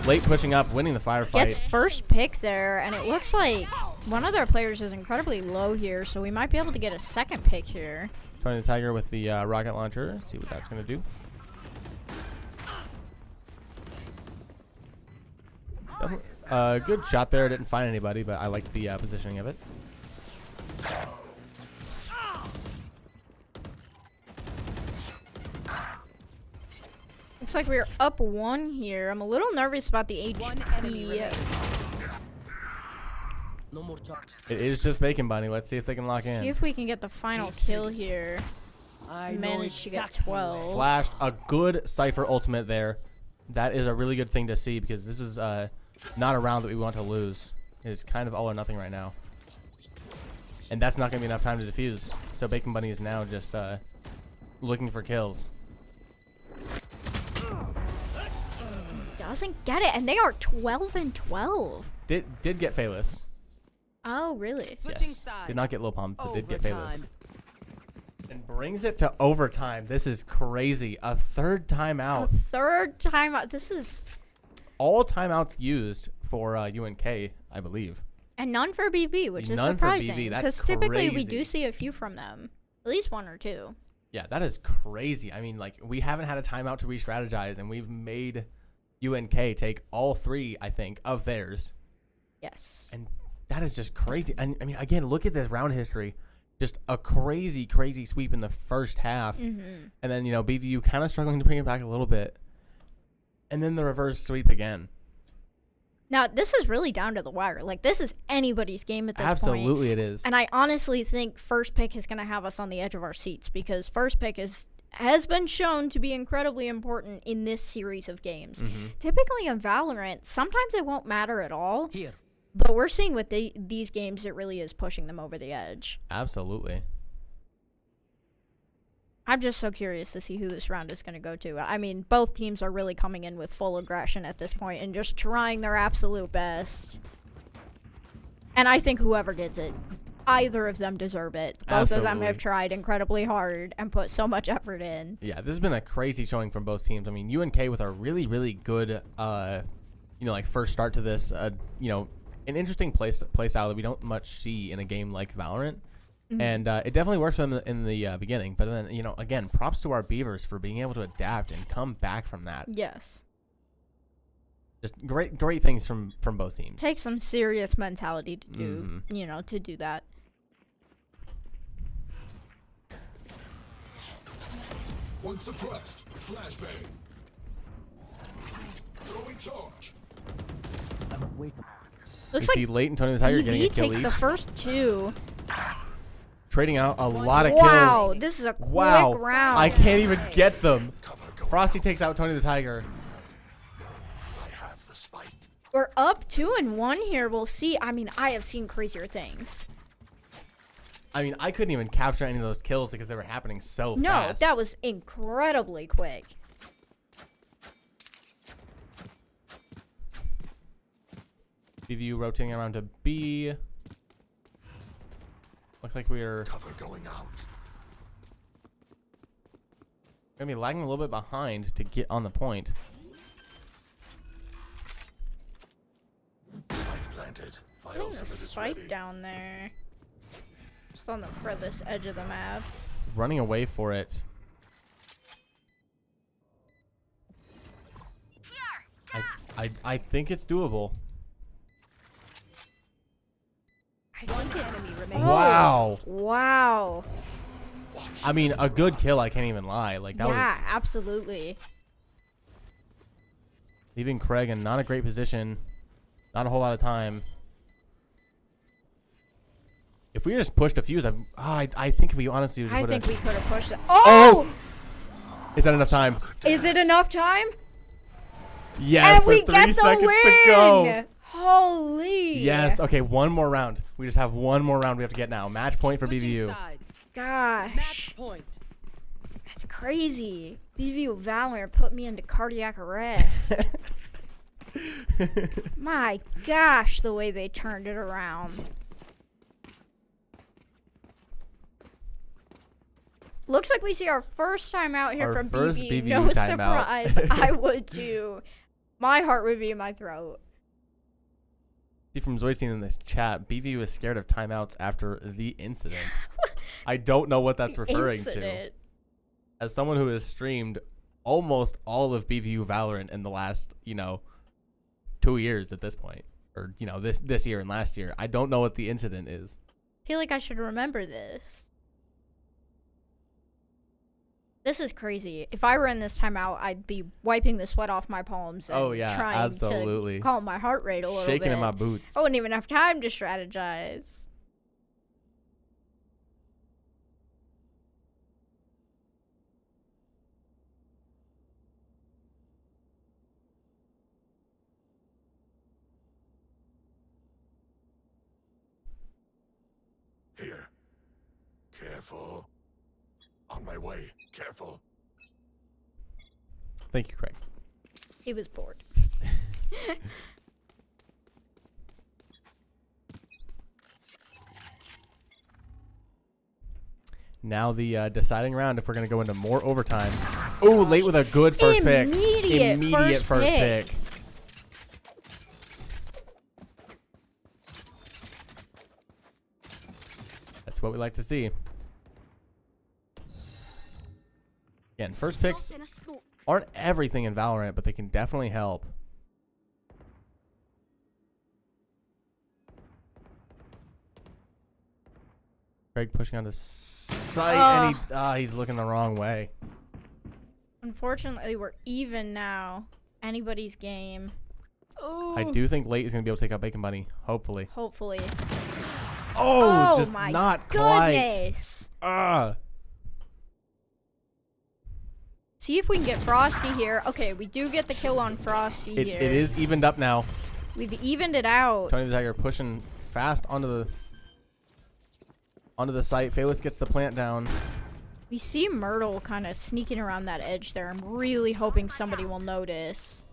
Late pushing up, winning the firefight. Gets first pick there, and it looks like one of their players is incredibly low here, so we might be able to get a second pick here. Tony the Tiger with the rocket launcher. Let's see what that's going to do. Good shot there. Didn't find anybody, but I like the positioning of it. Looks like we're up 1 here. I'm a little nervous about the One enemy HP. remaining. No more charges. It is just Bacon Bunny. Let's see if they can lock See in. if we can get the final kill here. I know Managed to get exactly 12. Flashed a good Cypher ultimate there. That is a really good thing to see because this is not a round that we want to lose. It's kind of all or nothing right now. And that's not going to be enough time to defuse. So Bacon Bunny is now just looking for kills. Doesn't get it, and they are 12 and 12. Did get Phalis. Oh, really? Switching Yes. sides. Did not get Lil Pump, but did get Phalis. Overtime. And brings it to overtime. This is crazy. A third timeout. A third time out. This is... All timeouts used for UNK, I believe. And none for BV, which is None for BV, surprising. that's Because typically we crazy. do see a few from them. At least 1 or 2. Yeah, that is crazy. I mean, like, we haven't had a timeout to re-strategize, and we've made UNK take all 3, I think, of theirs. Yes. And that is just crazy. And I mean, again, look at this round history. Just a crazy, crazy sweep in the first half. Mm-hmm. And then, BVU kind of struggling to bring it back a little bit. And then the reverse sweep again. Now, this is really down to the wire. Like, this is anybody's game at this point. Absolutely it is. And I honestly think first pick is going to have us on the edge of our seats because first pick has been shown to be incredibly important in this series of games. Mm-hmm. Typically in Valorant, sometimes it won't matter at all. Here. But we're seeing with these games, it really is pushing them over the edge. Absolutely. I'm just so curious to see who this round is going to go to. I mean, both teams are really coming in with full aggression at this point and just trying their absolute best. And I think whoever gets it, either of them deserve it. Both of them Absolutely. have tried incredibly hard and put so much effort in. Yeah, this has been a crazy showing from both teams. I mean, UNK with a really, really good, first start to this, an interesting play style that we don't much see in a game like Valorant. Mm-hmm. And it definitely works for them in the beginning. But then, again, props to our Beavers for being able to adapt and come back from that. Yes. Just great things from both teams. Takes some serious mentality to do, Mm-hmm. to do that. One suppressed. Flashbang. Throwing charge. I must wait a moment. Looks we see like late and Tony the Tiger getting a BV kill takes each. the first 2. Trading out a lot of Wow, kills. this is a quick Wow. round. I can't even get them. Cover going. Frosty takes out Tony the Tiger. I have the spike. We're up 2 and 1 here. We'll see. I mean, I have seen crazier things. I mean, I couldn't even capture any of those kills because they were happening so No, fast. that was incredibly quick. BVU rotating around to B. Looks like we're Cover going out. gonna be lagging a little bit behind to get on the point. Spike planted. My Putting ultimate a is spike ready. down there. Just on the furthest edge of the map. Running away for it. I think it's doable. remaining. Wow. Wow. I mean, a good kill. I can't even lie. Like that Yeah, was absolutely. leaving Craig in not a great position. Not a whole lot of time. If we just pushed a fuse, I think if we honestly just I would've- think we could have pushed it. Oh! Is that enough time? Is it enough time? Yes, and we with 3 get the seconds win! to go. Holy. Yes. Okay, one more round. We just have one more round we have to get now. Match point for Switching BVU. sides. Gosh. Match point. That's crazy. BVU Valorant put me into cardiac arrest. My gosh, the way they turned it around. Looks like we see our first time out here Our from first BVU. BVU No timeout. surprise. I would too. My heart would be in my throat. See from Zoystein in this chat, BVU is scared of timeouts after the incident. I don't know what that's referring to. Incident. As someone who has streamed almost all of BVU Valorant in the last, 2 years at this point, or this year and last year, I don't know what the incident is. I feel like I should remember this. This is crazy. If I were in this timeout, I'd be wiping the sweat off my palms and Oh, yeah, trying absolutely. to calm my heart rate a little Shaking bit. in my boots. I wouldn't even have time to strategize. Here. Careful. On my way. Careful. Thank you, Craig. He was bored. Now the deciding round if we're going to go into more overtime. Oh, late with a good first pick. Immediate first pick. That's what we like to see. Again, first picks Drop in a smoke. aren't everything in Valorant, but they can definitely help. Craig pushing onto sight, and he's looking the wrong way. Unfortunately, we're even now. Anybody's game. Oh. I do think late is going to be able to take out Bacon Bunny, hopefully. Hopefully. Oh, just my not quite. goodness. Ah. See if we can get Frosty here. Okay, we do get the kill on Frosty It here. is evened up now. We've evened it out. Tony the Tiger pushing fast onto the site. Phaelus gets the plant down. We see Myrtle kind of sneaking around that edge there. I'm really hoping somebody will notice.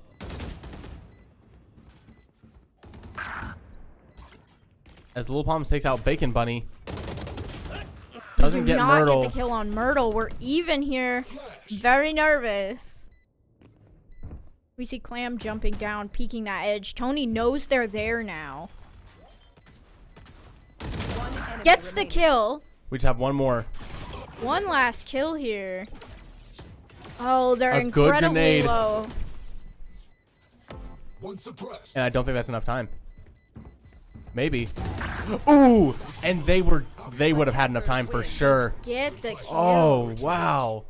As Lil Palms takes out Bacon Bunny. Doesn't get not Myrtle. get the kill on Myrtle. We're even here. Very nervous. We see Clam jumping down, peeking that edge. Tony knows they're there now. One enemy Gets the remaining. kill. We just have one more. One last kill here. Oh, they're A good incredibly grenade. low. One suppressed. And I don't think that's enough time. Maybe. Ooh! And they would have had enough time for sure. Get the kill. Oh, wow.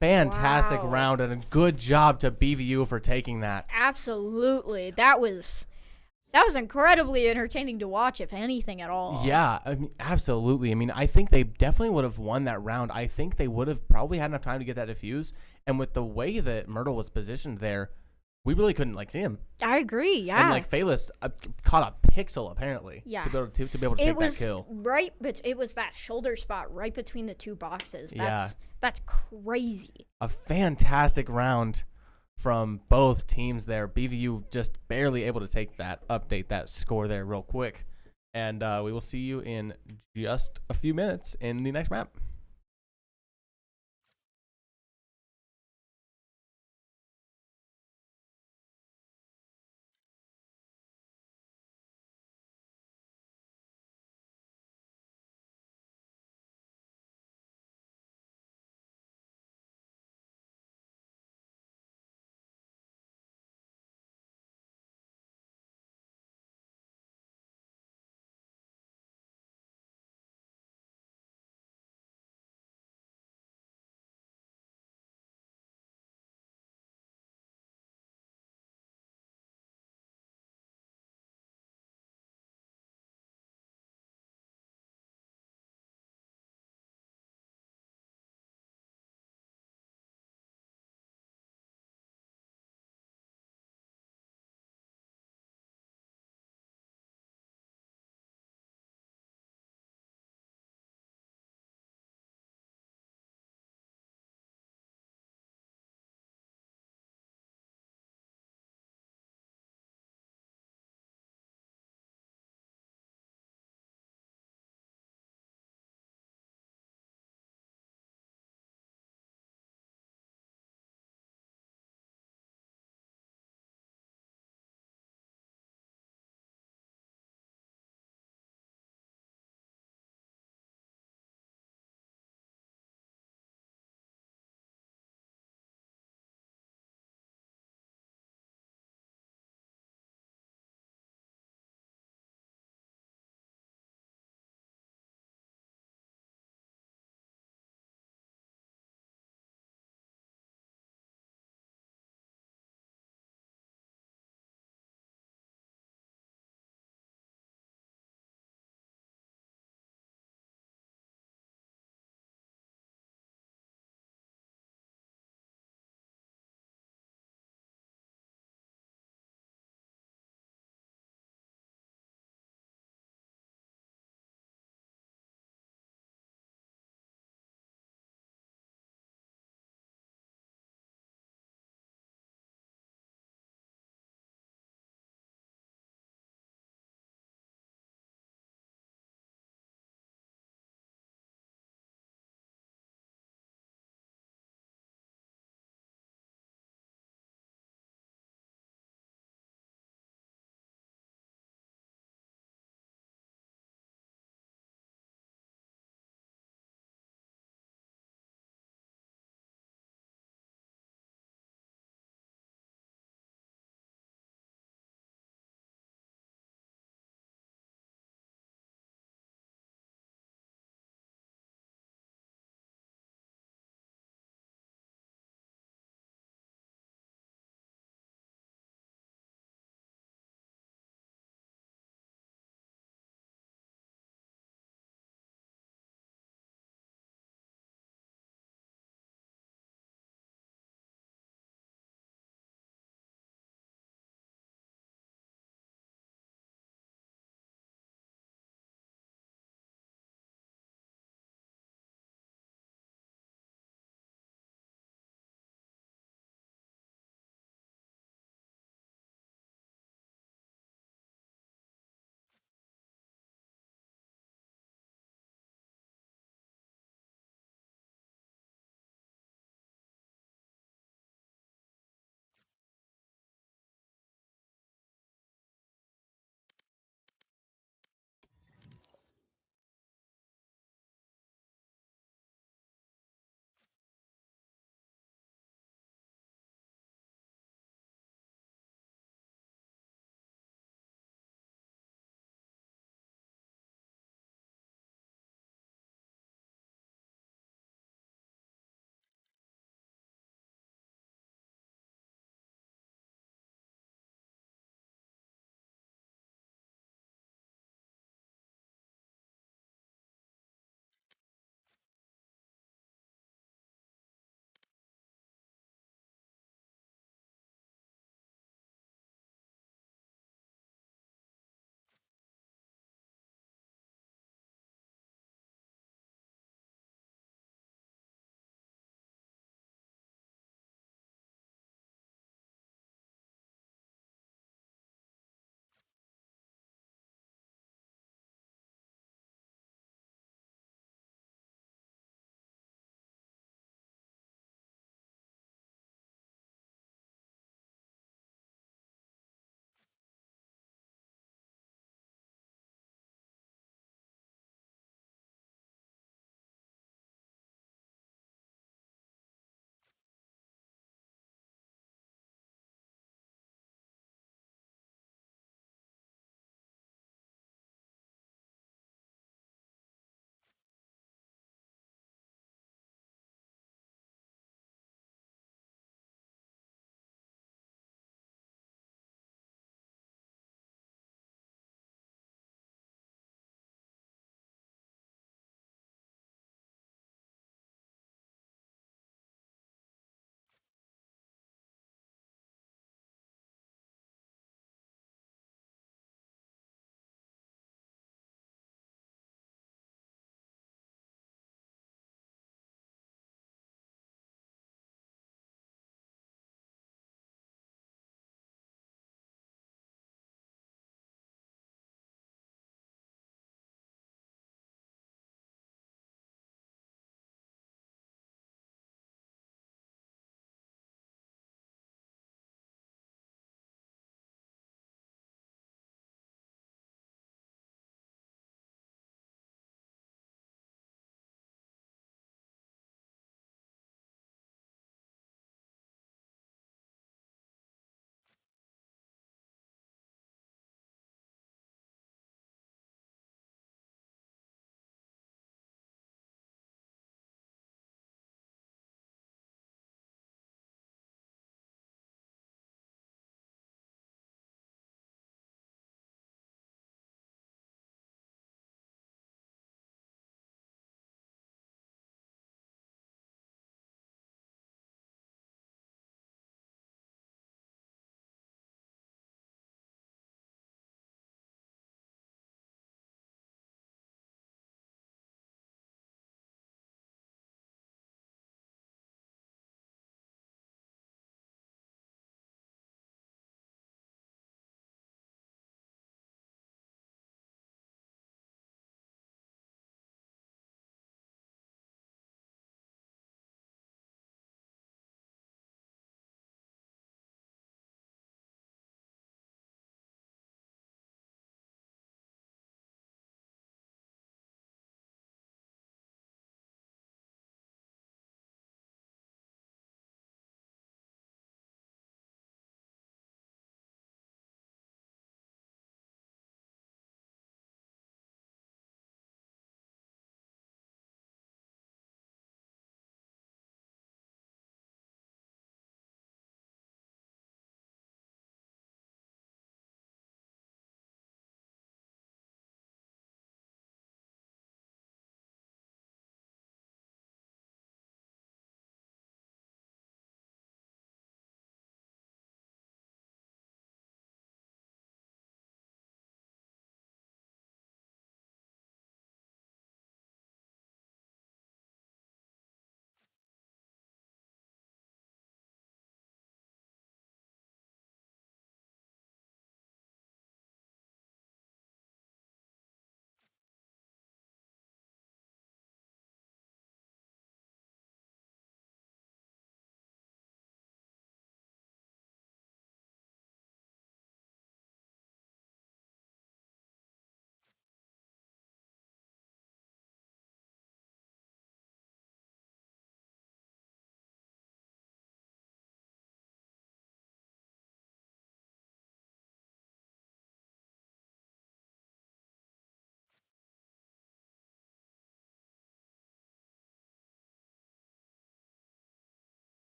Fantastic Wow. round and a good job to BVU for taking that. Absolutely. That was incredibly entertaining to watch, if anything at all. Yeah, I mean, absolutely. I mean, I think they definitely would have won that round. I think they would have probably had enough time to get that defuse. And with the way that Myrtle was positioned there, we really couldn't see him. I agree. Yeah. And Phaelus caught a pixel apparently. Yeah. To be able to it take was that kill. right, but it was that shoulder spot right between the two boxes. Yeah. That's crazy. A fantastic round from both teams there. BVU just barely able to update that score there real quick. And we will see you in just a few minutes in the next map.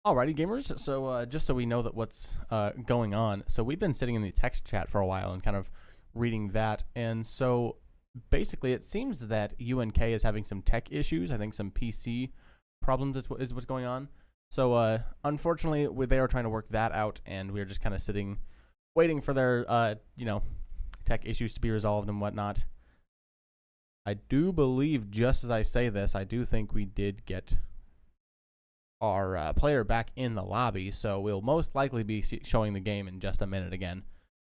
Alrighty, gamers. So just so we know that what's going on, so we've been sitting in the text chat for a while and kind of reading that, and so basically it seems that UNK is having some tech issues. I think some PC problems is what's going on. So unfortunately, they are trying to work that out, and we're just kind of sitting, waiting for their tech issues to be resolved and whatnot. I do believe, just as I say this, I do think we did get our player back in the lobby, so we'll most likely be showing the game in just a minute again.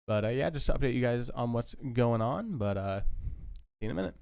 But yeah, just to update you guys on what's going on, but see you in a minute.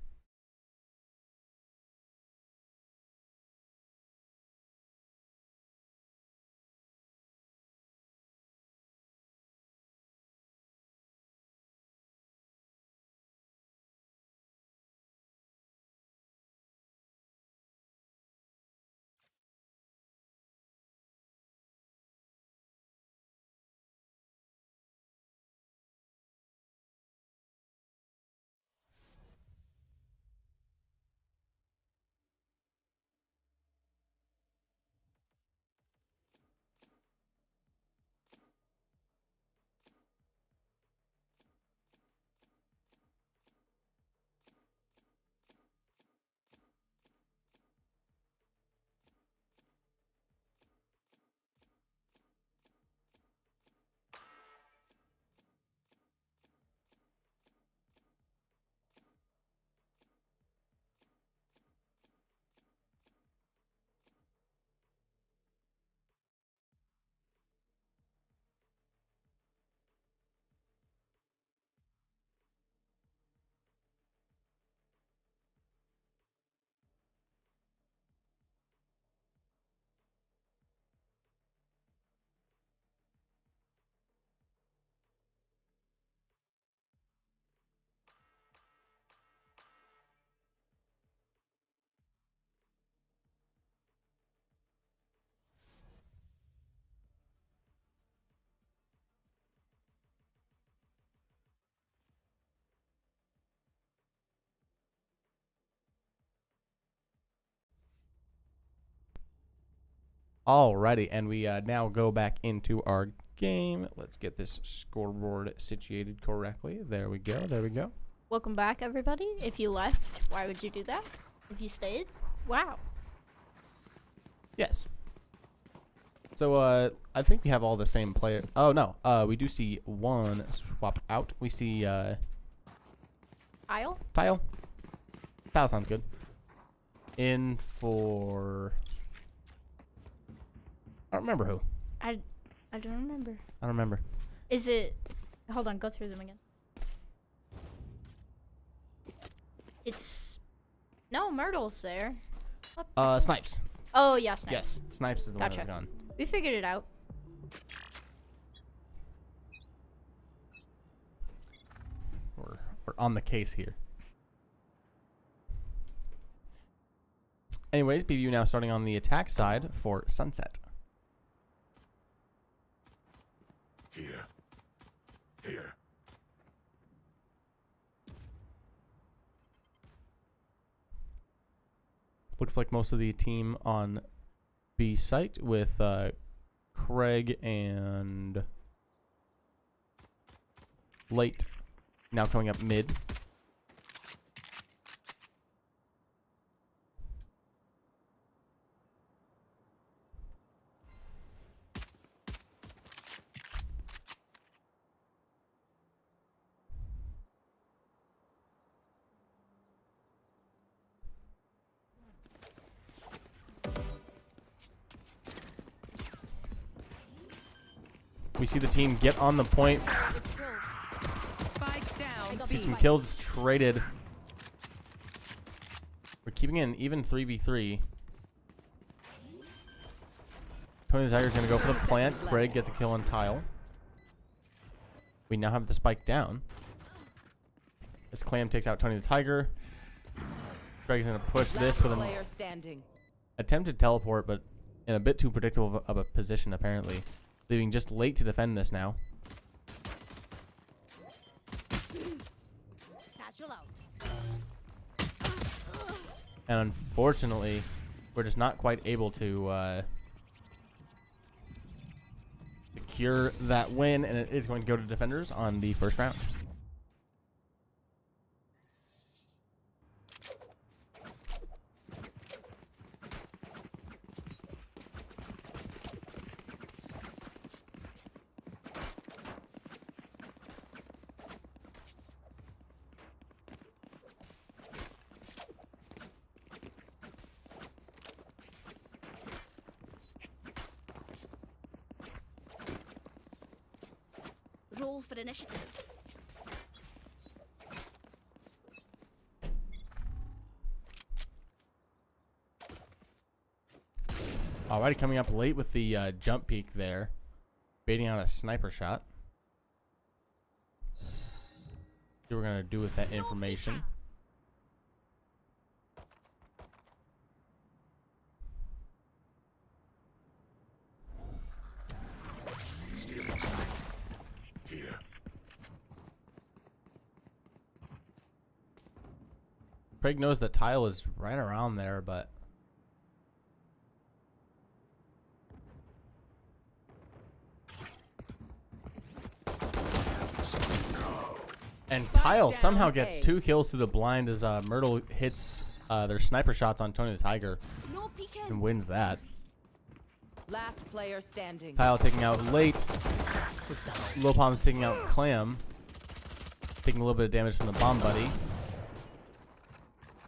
Alrighty, and we now go back into our game. Let's get this scoreboard situated correctly. There we go. There we go. Welcome back, everybody. If you left, why would you do that? If you stayed, wow. Yes. So I think we have all the same player. Oh no, we do see one swap out. We see Tile? Tile. Tile sounds good. In for, I don't remember who. I don't remember. I don't remember. Is it? Hold on, go through them again. It's no Myrtle's there. Snipes. Oh yeah, Snipes. Yes, Snipes is the one Gotcha. that's gone. We figured it out. We're on the case here. Anyways, BVU now starting on the attack side for Sunset. Here. Here. Looks like most of the team on B site with Craig and Late now coming up mid. We see the team get on the point. Spike down. See some kills traded. We're keeping it an even 3v3. Tony the Tiger's gonna go for the plant. Craig gets a kill on Tile. We now have the spike down. This Clam takes out Tony the Tiger. Craig's gonna push this with an Player standing. attempted teleport, but in a bit too predictable of a position apparently. Leaving just Late to defend this now. Satchel out. And unfortunately, we're just not quite able to secure that win, and it is going to go to defenders on the first round. Roll for initiative. Alrighty, coming up late with the jump peek there, baiting out a sniper shot. See what we're gonna do with that information. Stealing sight. Here. Craig knows that tile is right around there, but and tile down, somehow gets A. 2 kills through the blind as Myrtle hits their sniper shots on Tony the Tiger No peeking. and wins that. Last player standing. Tile taking out late. Lil Palm's taking out Clam, taking a little bit of damage from the bomb buddy.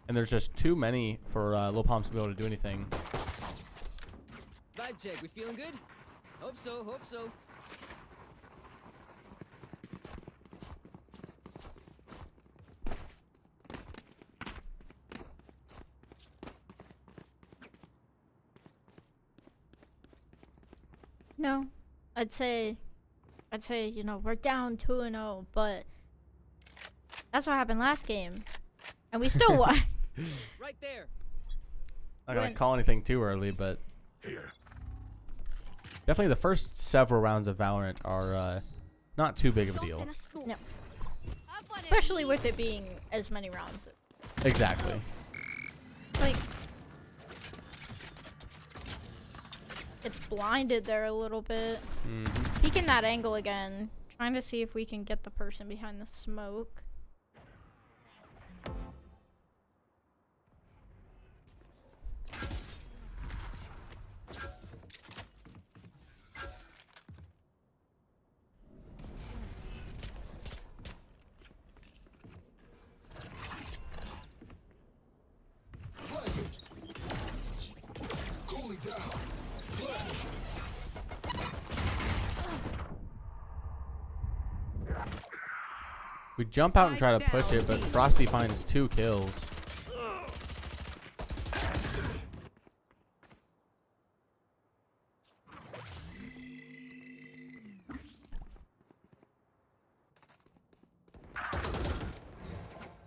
And there's just too many for Lil Palms to be able to do anything. Vibe check. We feeling good? Hope so. Hope so. No, I'd say, you know, we're down 2-0, but that's what happened last game, and we still won. Right there. Not gonna When- call anything too early, but Here. definitely the first several rounds of Valorant are not too big of a Drop deal. in a smoke. No. Have one of Especially with these. it being as many rounds. Exactly. Like, it's blinded there a little bit. Mhm. Peeking that angle again, trying to see if we can get the person behind the smoke. Flag it. Cooling down. Flag. We jump out and try to push it, but Frosty finds 2 kills.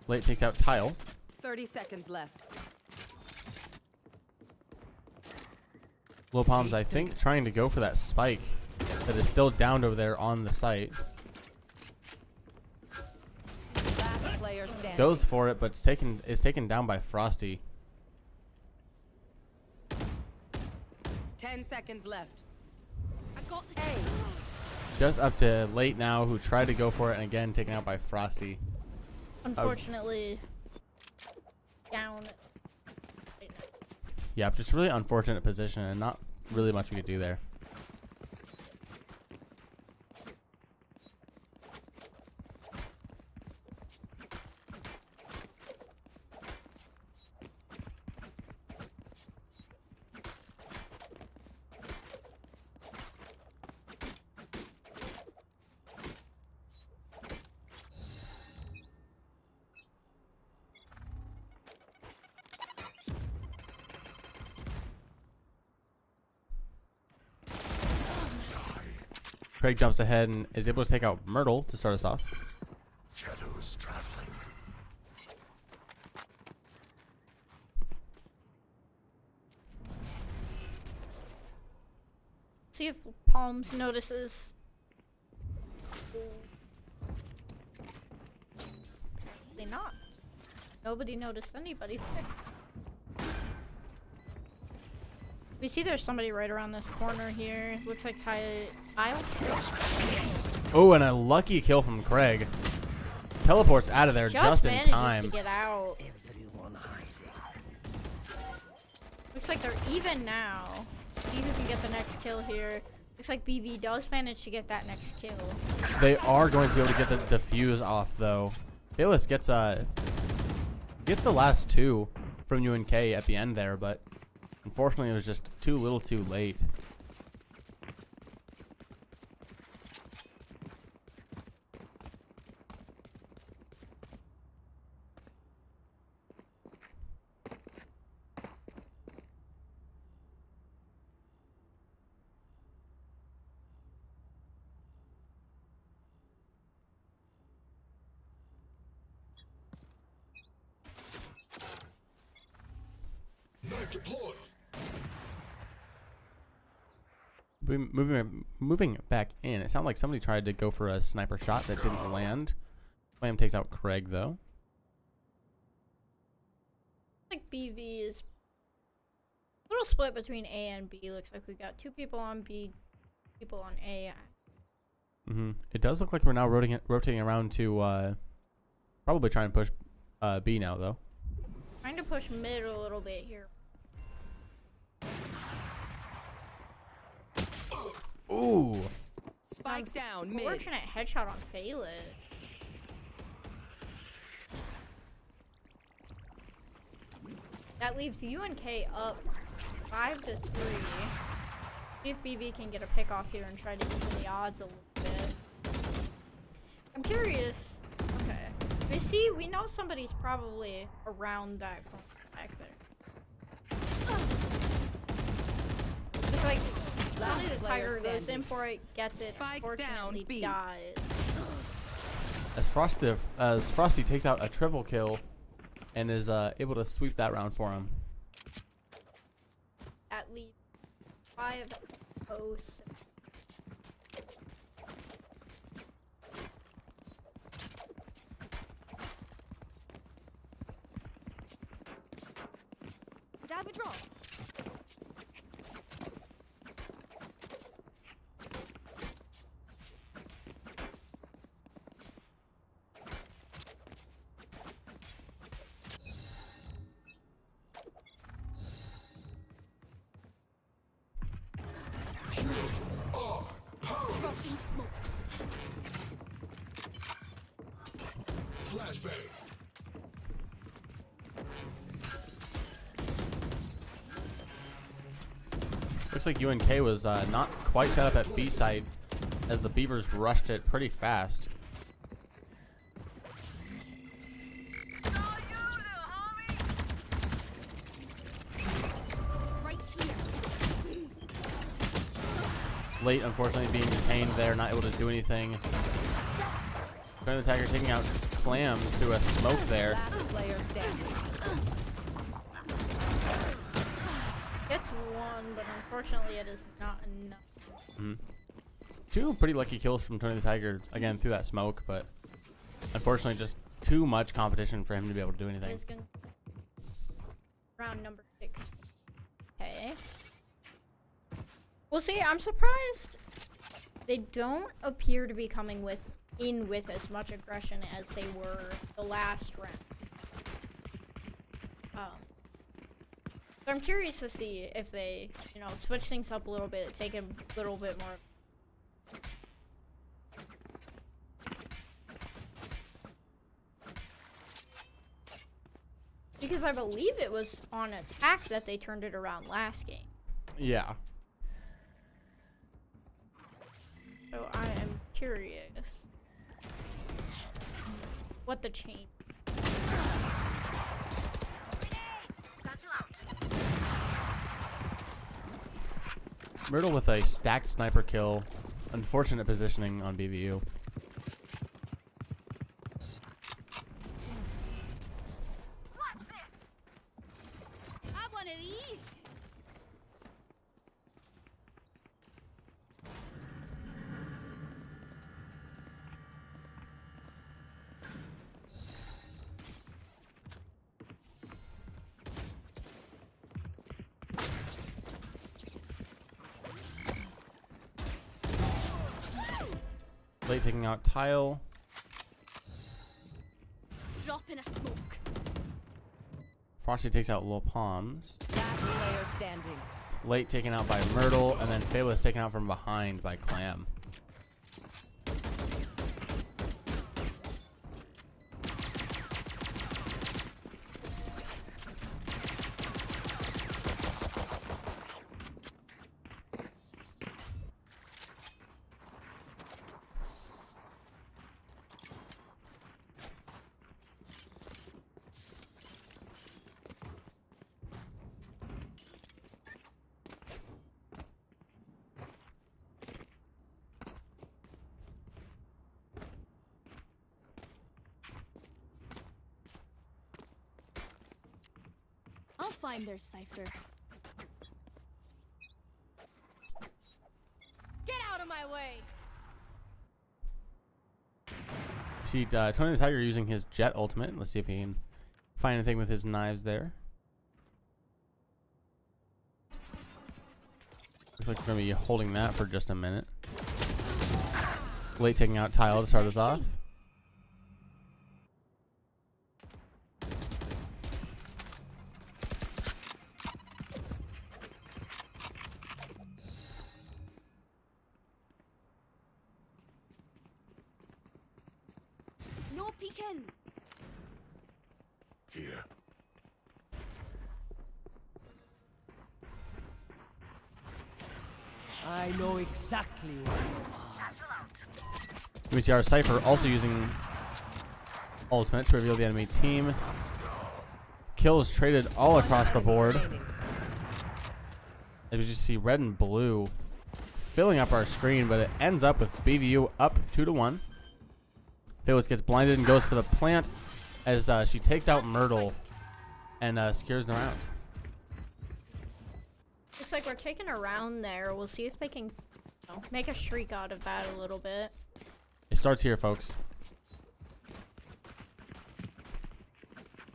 Late takes out Tile. 30 seconds left. Lil Palms, I think, trying to go for that spike that is still downed over there on the site. Last player standing. Goes for it, but is taken down by Frosty. 10 seconds left. I got this. Hey. Just up to Late now, who tried to go for it and again taken out by Frosty. Unfortunately, down. Yeah, just really unfortunate position and not really much we could do there. Craig jumps ahead and is able to take out Myrtle to start us off. Shadows traveling. See if Palms notices. Apparently not. Nobody noticed anybody there. We see there's somebody right around this corner here. Looks like Tile. Oh, and a lucky kill from Craig. Teleports out of there just in manages time. to get out. Looks like they're even now. See who can get the next kill here. Looks like BV does manage to get that next kill. They are going to be able to get the defuse off, though. Bayless gets the last two from UNK at the end there, but unfortunately it was just too little too late. Knife deployed. Moving back in, it sounded like somebody tried to go for a sniper shot that didn't land. Slam takes out Craig, though. Like BV is a little split between A and B. Looks like we got 2 people on B, people on A. It does look like we're now rotating around to probably try and push B now, though. Trying to push mid a little bit here. Ooh. Spike down mid. Fortunate headshot on Phelan. That leaves UNK up 5-3. See if BV can get a pick off here and try to even the odds a little bit. I'm curious. Okay. We know somebody's probably around that corner back there. It's like only the Tiger goes in for it, gets it, unfortunately dies. As Frosty takes out a triple kill and is able to sweep that round for him. At least 5-0. Have a draw. Crossing smokes. Flashbang. Looks like UNK was not quite set up at B side as the Beavers rushed it pretty fast. Right here. Late, unfortunately, being detained there, not able to do anything. Kearney the Tiger taking out Clam through a smoke there. Last player standing. Gets one, but unfortunately it is not enough. 2 pretty lucky kills from Kearney the Tiger, again, through that smoke, but unfortunately just too much competition for him to be able to do anything. Is gonna round number 6. Okay. We'll see. I'm surprised they don't appear to be coming in with as much aggression as they were the last round. So I'm curious to see if they, switch things up a little bit, take a little bit more. Because I believe it was on attack that they turned it around last game. Yeah. So I am curious what the change. Myrtle with a stacked sniper kill. Unfortunate positioning on BVU. Have one of these. Late taking out Tile. Drop in a smoke. Frosty takes out Lil Palms. Last player standing. Late taken out by Myrtle, and then Fayla's taken out from behind by Clam. I'll find their cipher. Get out of my way! See Tony the Tiger using his Jet ultimate. Let's see if he can find anything with his knives there. Looks like we're going to be holding that for just a minute. Late taking out Tile to start us off. No peeking! Here. I know exactly what We see our Cypher also using ultimate to reveal the enemy team. Kills traded all across the board. As we just see red and blue filling up our screen, but it ends up with BVU up 2-1. Phyllis gets blinded and goes for the plant as she takes out Myrtle and secures the round. Looks like we're taking a round there. We'll see if they can make a streak out of that a little bit. It starts here, folks.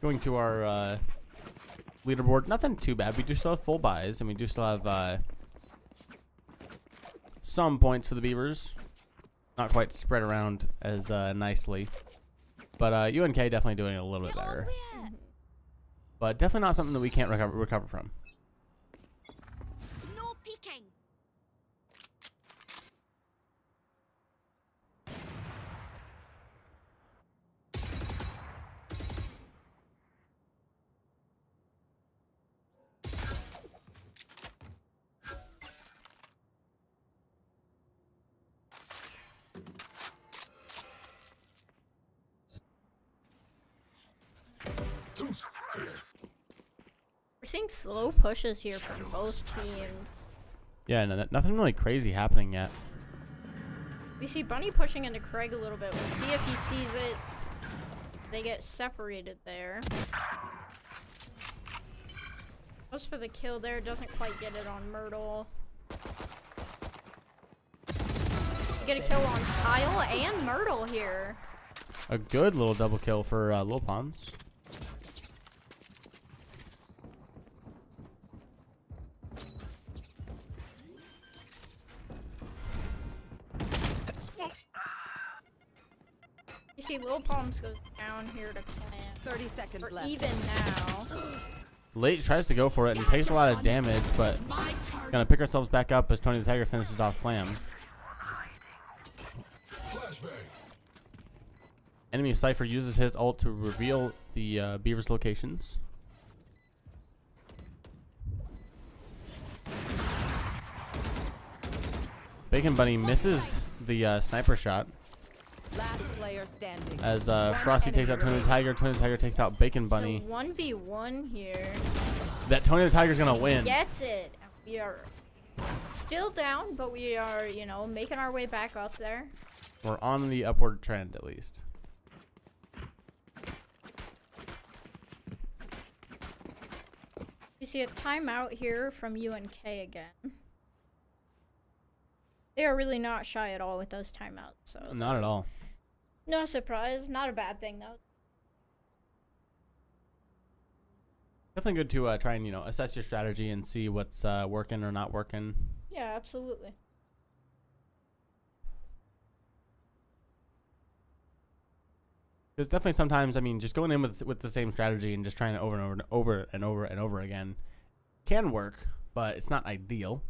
Going to our leaderboard. Nothing too bad. We do still have full buys, and we do still have some points for the Beavers. Not quite spread around as nicely. But UNK definitely doing a little bit better. But definitely not something that we can't recover from. No peeking! We're seeing slow pushes here from both teams. Yeah, no, nothing really crazy happening yet. We see Bunny pushing into Craig a little bit. We'll see if he sees it. They get separated there. Goes for the kill there. Doesn't quite get it on Myrtle. Get a kill on Tile and Myrtle here. A good little double kill for Lil Palms. You see Lil Palms goes down here to plant. 30 seconds We're left. even now. Late tries to go for it and takes a lot of damage, but gonna pick ourselves back up as Tony the Tiger finishes off Clam. Flashbang. Enemy Cypher uses his ult to reveal the Beavers' locations. Bacon Bunny misses the sniper shot Last player standing. as Frosty takes out Tony the Tiger. Tony the Tiger takes out Bacon Bunny. So 1v1 here. That Tony the Tiger's gonna win. Gets it. We are still down, but we are, you know, making our way back up there. We're on the upward trend at least. You see a timeout here from UNK again. They are really not shy at all with those timeouts. So Not at all. no surprise. Not a bad thing though. Definitely good to try and, you know, assess your strategy and see what's working or not working. Yeah, absolutely. Because definitely sometimes, I mean, just going in with the same strategy and just trying it over and over and over and over and over again can work, but it's not ideal.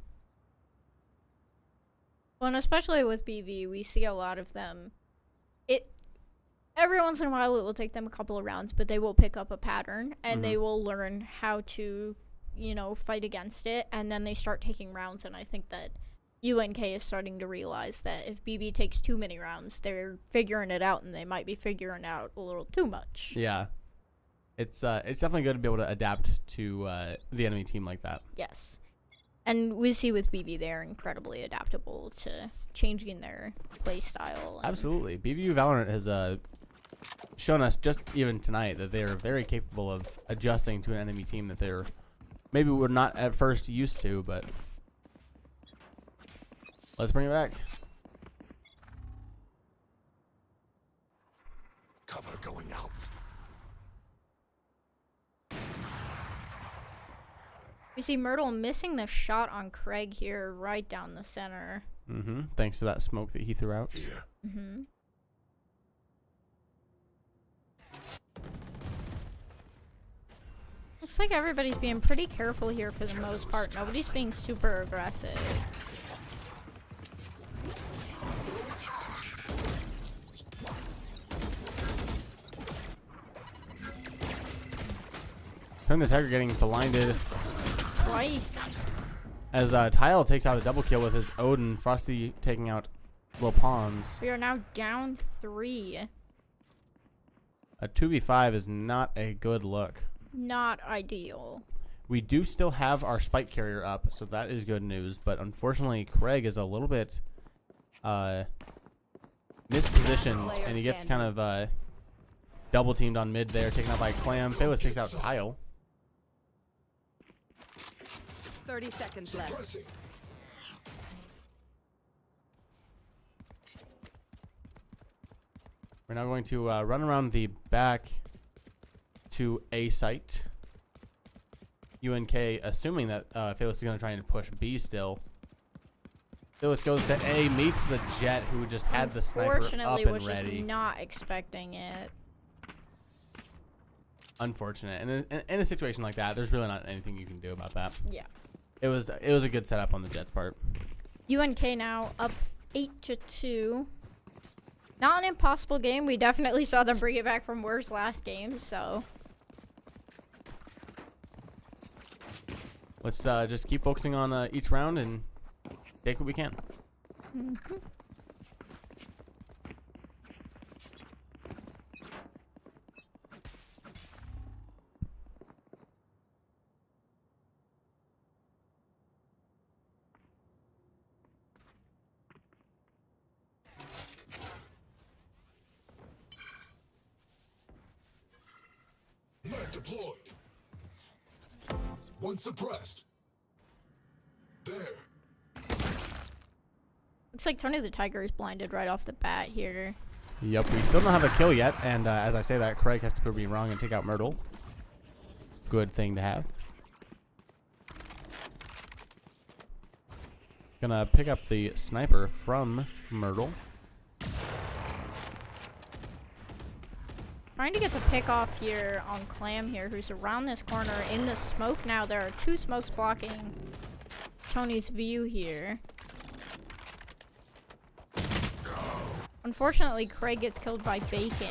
Well, and especially with BV, we see a lot of them. Every once in a while, it will take them a couple of rounds, but they will pick up a pattern, and they will learn how to, fight against it, and then they start taking rounds, and I think that UNK is starting to realize that if BB takes too many rounds, they're figuring it out, and they might be figuring out a little too much. Yeah. It's definitely good to be able to adapt to the enemy team like that. Yes. And we see with BB, they're incredibly adaptable to changing their play style. Absolutely. BVU Valorant has shown us just even tonight that they're very capable of adjusting to an enemy team that they're maybe we're not at first used to, but let's bring it back. Cover going out. We see Myrtle missing the shot on Craig here right down the center. Thanks to that smoke that he threw out. Here. Looks like everybody's being pretty careful here for the most part. Nobody's being super aggressive. Turn the Tiger getting blinded Twice. as Tile takes out a double kill with his Odin. Frosty taking out Lil Palms. We are now down 3. A 2v5 is not a good look. Not ideal. We do still have our spike carrier up, so that is good news. But unfortunately, Craig is a little bit mispositioned, and he gets kind of double teamed on mid there, taken out by Clam. Phaelus takes out Tile. 30 seconds left. Pressing. We're now going to run around the back to A site. UNK assuming that Phaelus is going to try and push B still. Phaelus goes to A, meets the Jet, who just had the sniper up Unfortunately, and was just ready. not expecting it. Unfortunate. And in a situation like that, there's really not anything you can do about that. Yeah. It was a good setup on the Jet's part. UNK now up 8-2. Not an impossible game. We definitely saw them bring it back from worse last game, so. Let's just keep focusing on each round and take what we can. Mag deployed. One suppressed. There. Looks like Tony the Tiger is blinded right off the bat here. Yep, we still don't have a kill yet, and as I say that, Craig has to prove me wrong and take out Myrtle. Good thing to have. Gonna pick up the sniper from Myrtle. Trying to get the pick off here on Clam here, who's around this corner in the smoke now. There are 2 smokes blocking Tony's view here. Unfortunately, Craig gets killed by Bacon.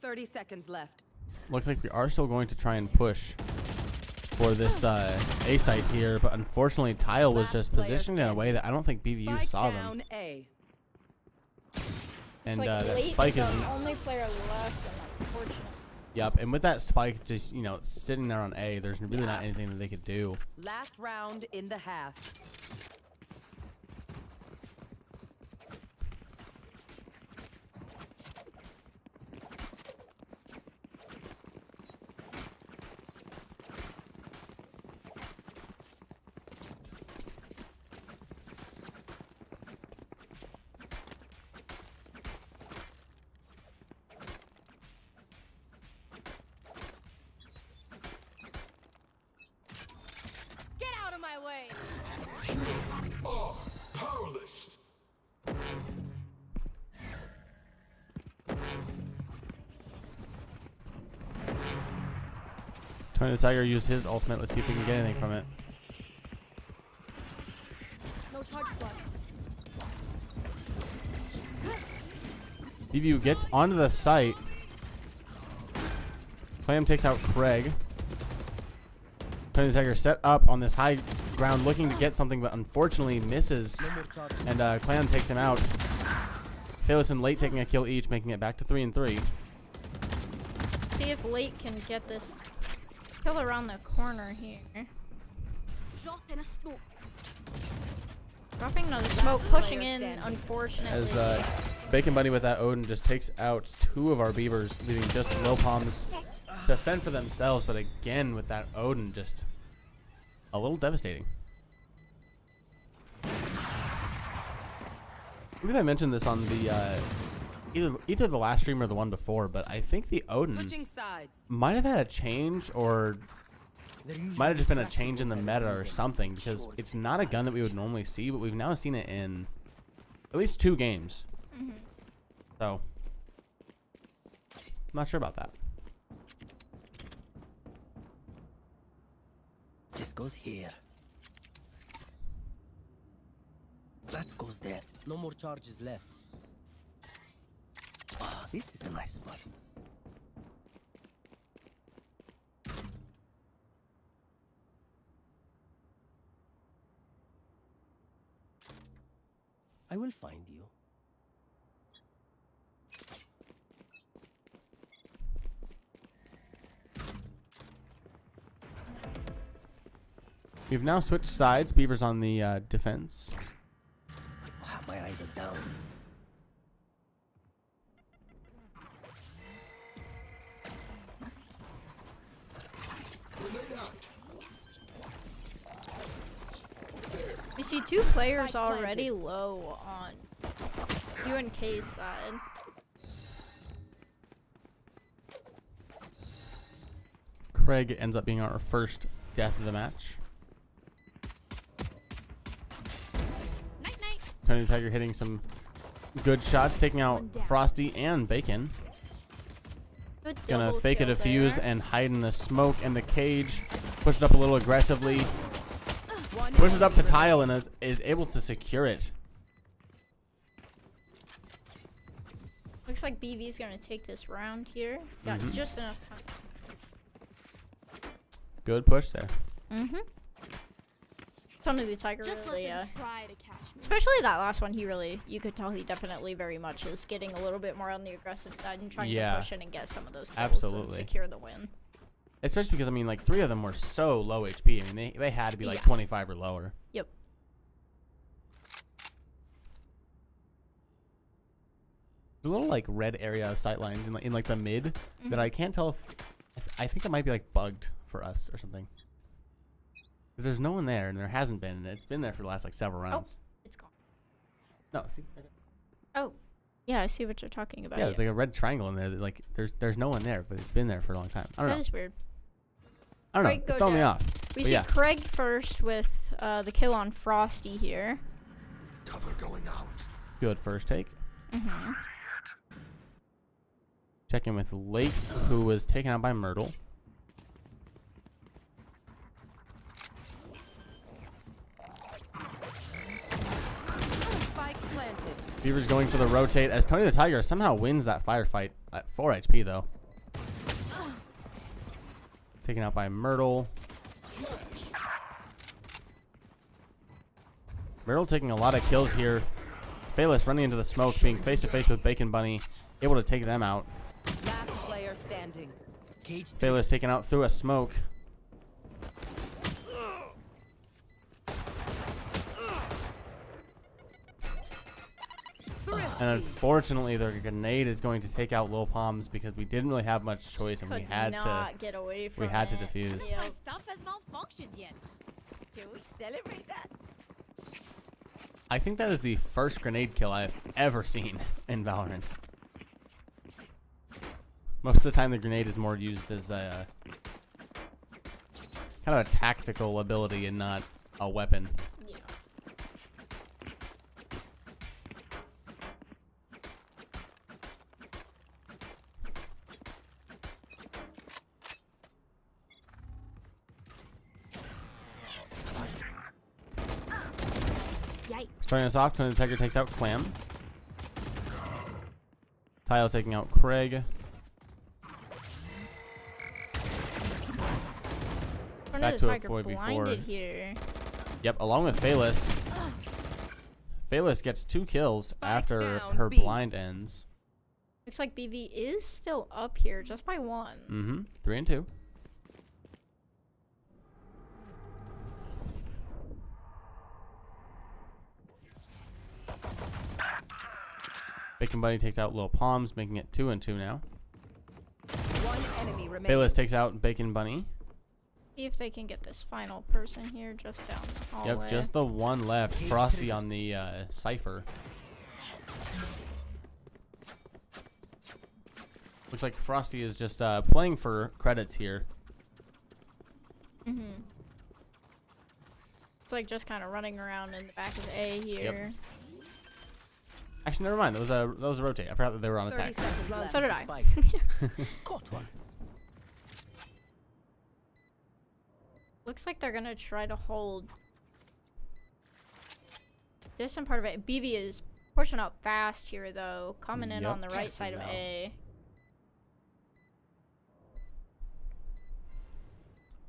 Thirty seconds left. Looks like we are still going to try and push for this A site here, but unfortunately Tile was Last just player positioned in a way that I don't think BVU Spike saw them. down A. And It's like that Late spike is is, the only player left, and unfortunately. yep, and with that spike just, sitting there on A, there's really not anything that they could do. Last round in the half. way. Oh, powerless. Tony the Tiger used his ultimate. Let's see if we can get anything from it. No charges left. BVU gets onto the site. Clam takes out Craig. Tony the Tiger set up on this high ground looking to get something, but unfortunately misses. No more charges. And Clam takes him out. Phalis and Late taking a kill each, making it back to 3-3. See if Late can get this kill around the corner here. Drop in a smoke. Dropping another smoke, pushing player in, standing. unfortunately. As Bacon Bunny with that Odin just takes out 2 of our Beavers, leaving just Lil Palms to fend for themselves. But again, with that Odin, just a little devastating. I believe I mentioned this on the either the last stream or the one before, but I think the Odin Switching sides. might have had a change, or They're usually might have just been a distracted change in the inside meta the or building. something, because it's not a gun that we would normally see, but we've now seen it in at least 2 games. So, I'm not sure about that. This goes here. That goes there. No more charges left. Ah, this is a nice spot. I will find you. We've now switched sides. Beavers on the defense. Ah, my eyes are down. We see 2 players already low on UNK's side. Craig ends up being our first death of the match. Night night. Tony the Tiger hitting some good shots, taking out One down. Frosty and Bacon. Good Gonna double fake a kill defuse there. and hide in the smoke and the cage. Push it up a little aggressively. One Pushes up to tile and is able to secure it. Looks like BV's gonna take this round here. Got just enough time. Good push there. Tony the Tiger Just really, let them try to catch me. especially that last one, you could tell he definitely very much is getting a little bit more on the aggressive side and trying Yeah. to push in and get some of those kills Absolutely. and secure the win. Especially because, I mean, like, 3 of them were so low HP. I mean, they had to be like Yeah. 25 or lower. Yep. There's a little like red area of sight lines in like the mid that I can't tell if I think it might be like bugged for us or something. Because there's no one there and there hasn't been, and it's been there for the last like several rounds. It's gone. No, see, right there. Oh, yeah, I see what you're talking about. Yeah, there's like a red triangle in there. That, like there's no one there, but it's been there for a long time. I don't That know. is weird. I don't know. Craig It's go throwing me down. off. We But see yeah. Craig first with the kill on Frosty here. Cover going out. Good first take. Check in with Late, who was taken out by Myrtle. Spike planted. Beaver's going for the rotate as Tony the Tiger somehow wins that firefight at 4 HP though. Taken out by Myrtle. Myrtle taking a lot of kills here. Phalis running into the smoke, being face to face with Bacon Bunny, able to take them out. Last player standing. Cage Phalis taken out through a smoke. And unfortunately, their grenade is going to take out Lil Palms because we didn't really have much choice, and we Could had not get away from had to it. defuse. Yep. My stuff has malfunctioned yet. Can we celebrate that? I think that is the first grenade kill I've ever seen in Valorant. Most of the time, the grenade is more used as a kind of a tactical ability and not a weapon. Yeah. Yikes. Starting us off, Twin Detector takes out Clam. Tile taking out Craig. One Back of the to a Tiger void before. blinded here. Yep, along with Phaelus. Phaelus gets 2 kills after down, her B. blind ends. Looks like BV is still up here just by 1. Mm-hmm. 3 and 2. Bacon Bunny takes out Lil Palms, making it 2 and 2 now. One enemy remaining. Phaelus takes out Bacon Bunny. See if they can get this final person here just down the hallway. Yep, just the one left. Frosty on the Cypher. Looks like Frosty is just playing for credits here. It's like just kind of running around in the back of A here. Actually, never mind. That was a rotate. I forgot that they were on 30 attack. seconds left. So did I. Spike. Caught one. Looks like they're gonna try to hold this and part of it. BV is pushing up fast here though, coming in Yep. on the right side of A.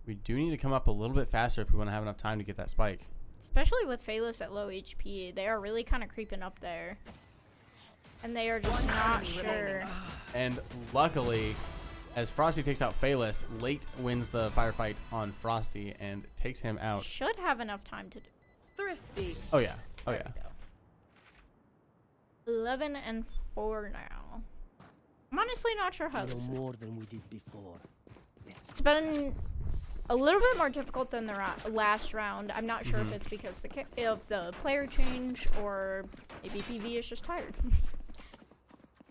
We do need to come up a little bit faster if we want to have enough time to get that spike. Especially with Phaelus at low HP. They are really kind of creeping up there. And they are just not enemy sure. remaining. And luckily, as Frosty takes out Phaelus, Late wins the firefight on Frosty and takes him out. Should have enough time to do. Thrifty. Oh yeah. Oh There yeah. we go. 11 and 4 now. I'm honestly not sure how A this little is. more than we did before. Let's It's been a little bit more difficult than the last round. I'm not sure if it's because of the player change or maybe PV is just tired.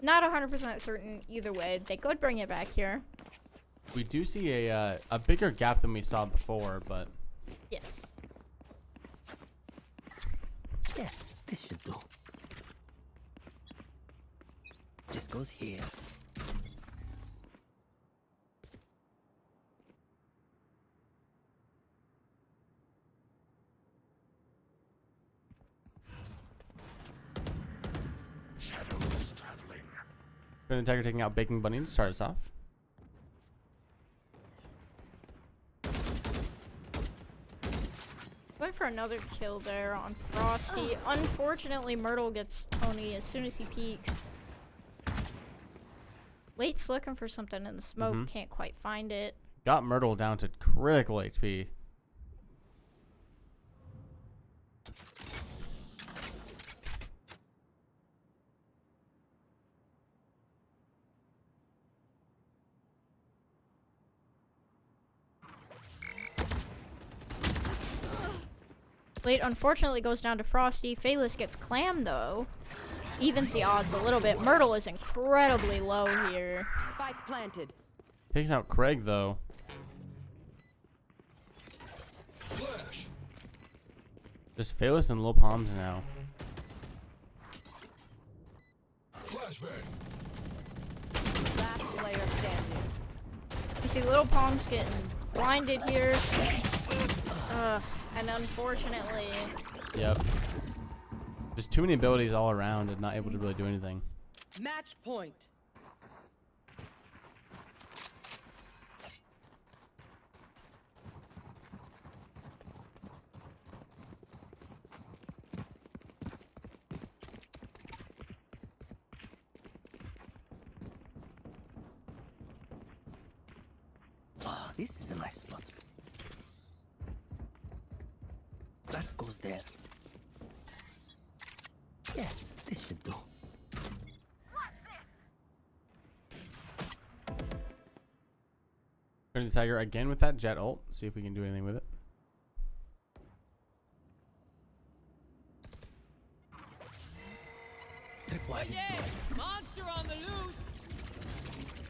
Not 100% certain either way. They could bring it back here. We do see a bigger gap than we saw before, but Yes. Yes, this should do. This goes here. Shadows traveling. Twin Tiger taking out Baking Bunny to start us off. Went for another kill there on Frosty. Unfortunately, Myrtle gets Tony as soon as he peeks. Late's looking for something in the smoke. Can't quite find it. Got Myrtle down to critical HP. Late unfortunately goes down to Frosty. Phaelus gets Clam though. Evens the odds a little bit. Myrtle is incredibly low here. Spike planted. Takes out Craig though. Flash. Just Phaelus and Lil Palms now. Flashbang. Last player standing. You see Little Palms getting blinded here. And unfortunately, Yep. Just too many abilities all around and not able to really do anything. Match point. Ah, this is a nice spot. That goes there. Yes, this should do. Turn the Tiger again with that jet ult. See if we can do anything with it. Tripwire destroyed. Monster on the loose.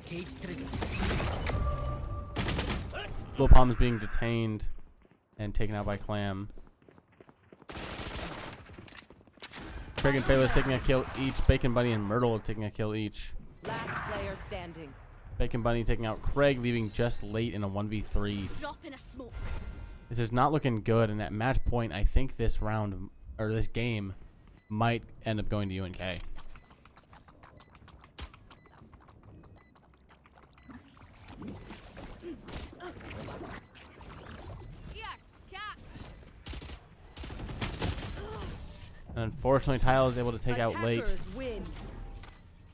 Cage trigger. Lil Palms being detained and taken out by Clam. Craig and Phalos taking a kill each. Bacon Bunny and Myrtle taking a kill each. Last player standing. Bacon Bunny taking out Craig, leaving just late in a 1v3. Drop in a smoke. This is not looking good, and at match point, I think this round, or this game, might end up going to UNK. Here, catch. And unfortunately, Tile is able to take out late, Attackers win.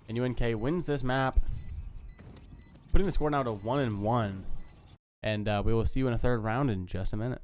and UNK wins this map, putting the score now to 1-1. And we will see you in a third round in just a minute.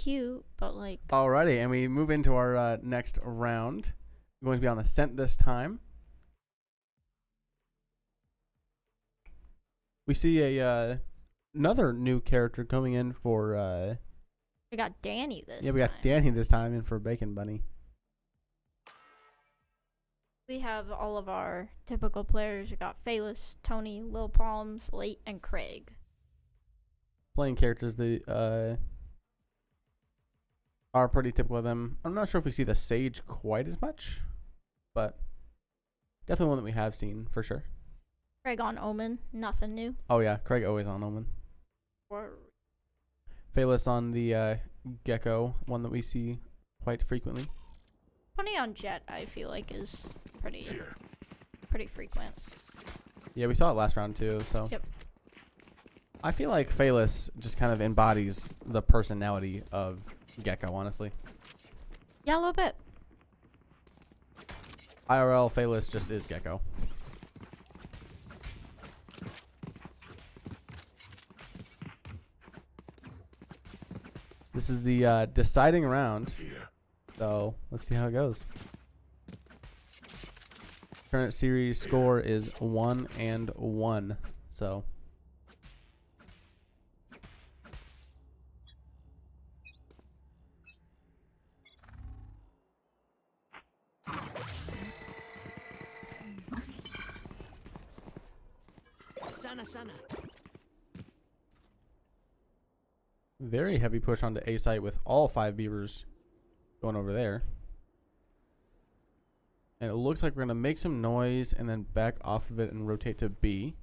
cute, but like Alrighty, and we move into our next round. We're going to be on Ascent this time. We see a another new character coming in for. we got Danny this Yeah, we got time. Danny this time in for Bacon Bunny. We have all of our typical players. We got Phalis, Tony, Lil Palms, Late, and Craig. Playing characters that are pretty typical of them. I'm not sure if we see the Sage quite as much, but definitely one that we have seen for sure. Craig on Omen, nothing new. Oh yeah, Craig always on Omen. Phalis on the Gecko, one that we see quite frequently. Tony on Jet, I feel like is pretty frequent. Yeah, we saw it last round too, so. Yep. I feel like Phalis just kind of embodies the personality of Gecko, honestly. Yeah, a little bit. IRL Phalis just is Gecko. This is the deciding round, Here. so let's see how it goes. Current series score is 1-1, so. Sana. Very heavy push onto A site with all 5 beavers going over there. And it looks like we're going to make some noise and then back off of it and rotate to B.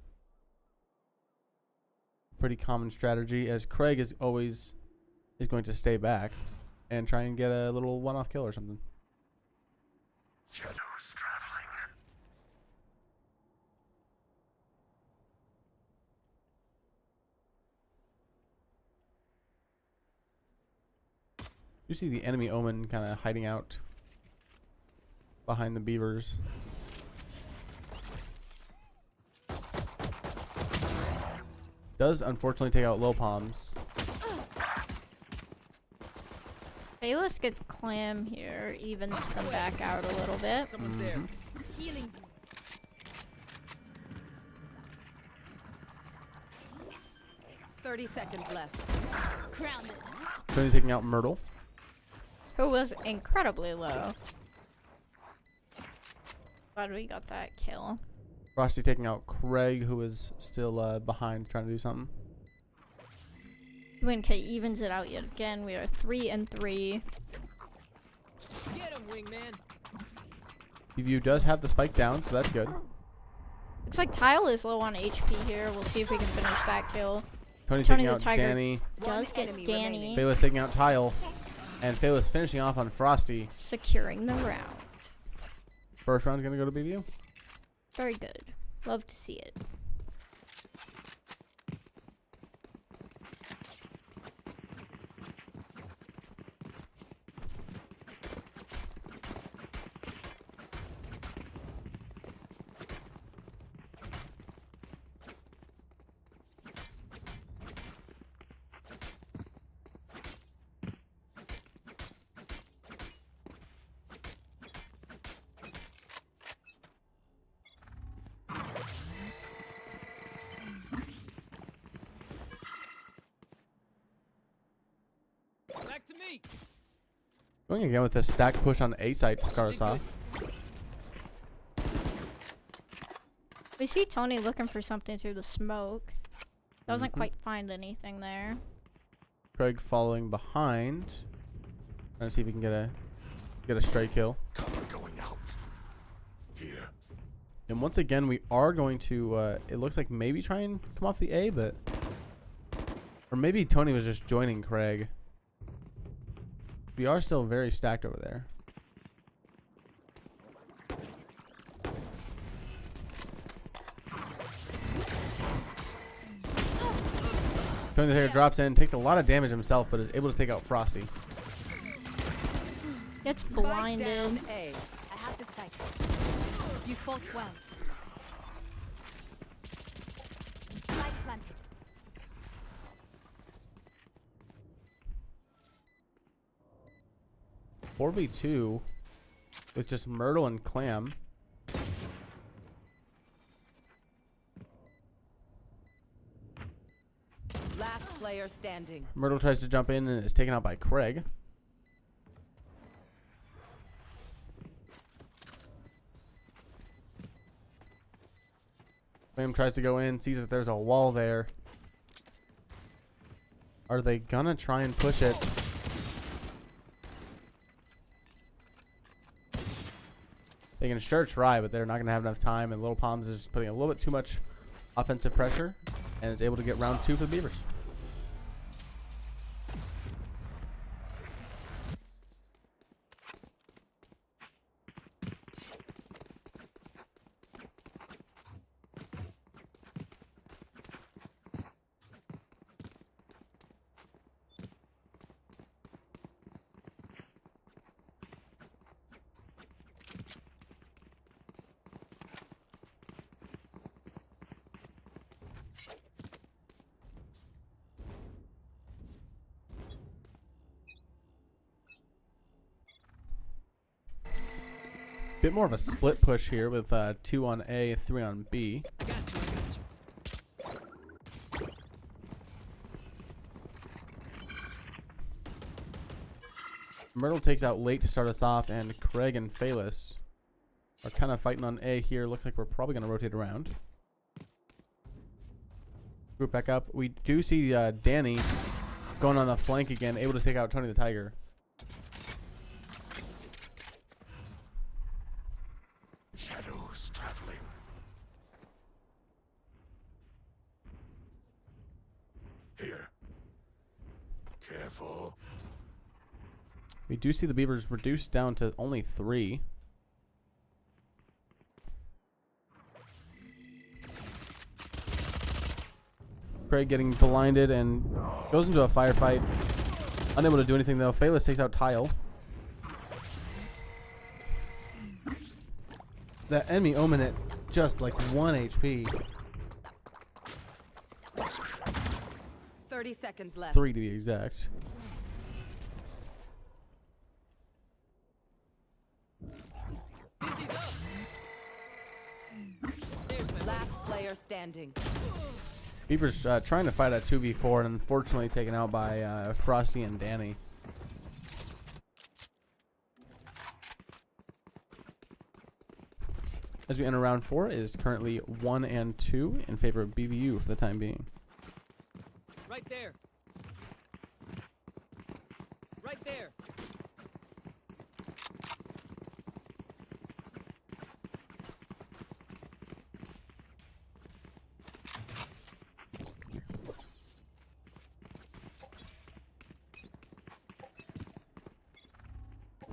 Pretty common strategy, as Craig is always going to stay back and try and get a little one-off kill or something. Shadows traveling. You see the enemy Omen kind of hiding out behind the beavers. Does unfortunately take out Low Palms. Phalis gets Clam here, evens them back out a little bit. Someone's there. Healing. 30 seconds left. Grounded. Currently taking out Myrtle. Who was incredibly low. Glad we got that kill. Frosty taking out Craig, who is still behind trying to do something. UNK evens it out yet again. We are 3-3. Get him, wingman. BVU does have the spike down, so that's good. Looks like Tile is low on HP here. We'll see if we can finish that kill. Tony Tony taking the out Tiger. Danny. Does get enemy Danny remaining. Phalis taking out Tile. And Phalis finishing off on Frosty. securing the round. First round's going to go to BVU. Very good. Love to see it. Back to me. Going again with a stack push on A site to start us off. We see Tony looking for something through the smoke. Doesn't quite find anything there. Craig following behind. Trying to see if we can get a stray kill. Cover going out. Here. And once again, we are going to, it looks like maybe try and come off the A, but... Or maybe Tony was just joining Craig. We are still very stacked over there. Tony the Tiger drops in, takes a lot of damage himself, but is able to take out Frosty. Gets Spike blinded. down A. I have the spike. You fought well. Spike planted. 4v2 with just Myrtle and Clam. Last player standing. Myrtle tries to jump in and is taken out by Craig. Clam tries to go in, sees that there's a wall there. Are they gonna try and push it? They can sure try, but they're not gonna have enough time, and Little Palms is just putting a little bit too much offensive pressure and is able to get round 2 for the Beavers. Bit more of a split push here with 2 on A, 3 on B. Myrtle takes out late to start us off, and Craig and Phalis are kind of fighting on A here. Looks like we're probably going to rotate around. Group back up. We do see Danny going on the flank again, able to take out Tony the Tiger. Shadows traveling. Here. Careful. We do see the Beavers reduced down to only 3. Craig getting blinded and goes into a firefight. Unable to do anything though. Phalis takes out Tile. That enemy Omen at just like 1 HP. 30 seconds left. 3 to be exact. Last player standing. Beavers trying to fight at 2v4 and unfortunately taken out by Frosty and Danny. As we enter round 4, it is currently 1 and 2 in favor of BVU for the time being. Right there. Right there.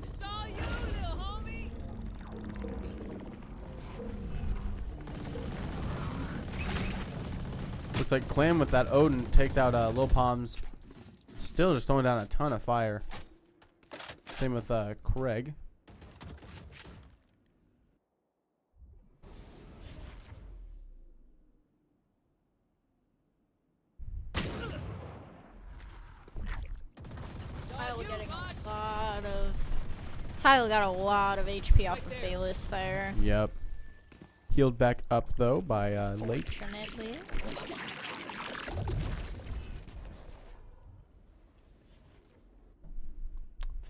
It's all you, little homie. Looks like Clam with that Odin takes out Lil Palms. Still just throwing down a ton of fire. Same with Craig. Tyler got a lot of HP off of Phalis there. Yep. Healed back up though by late. Fortunately.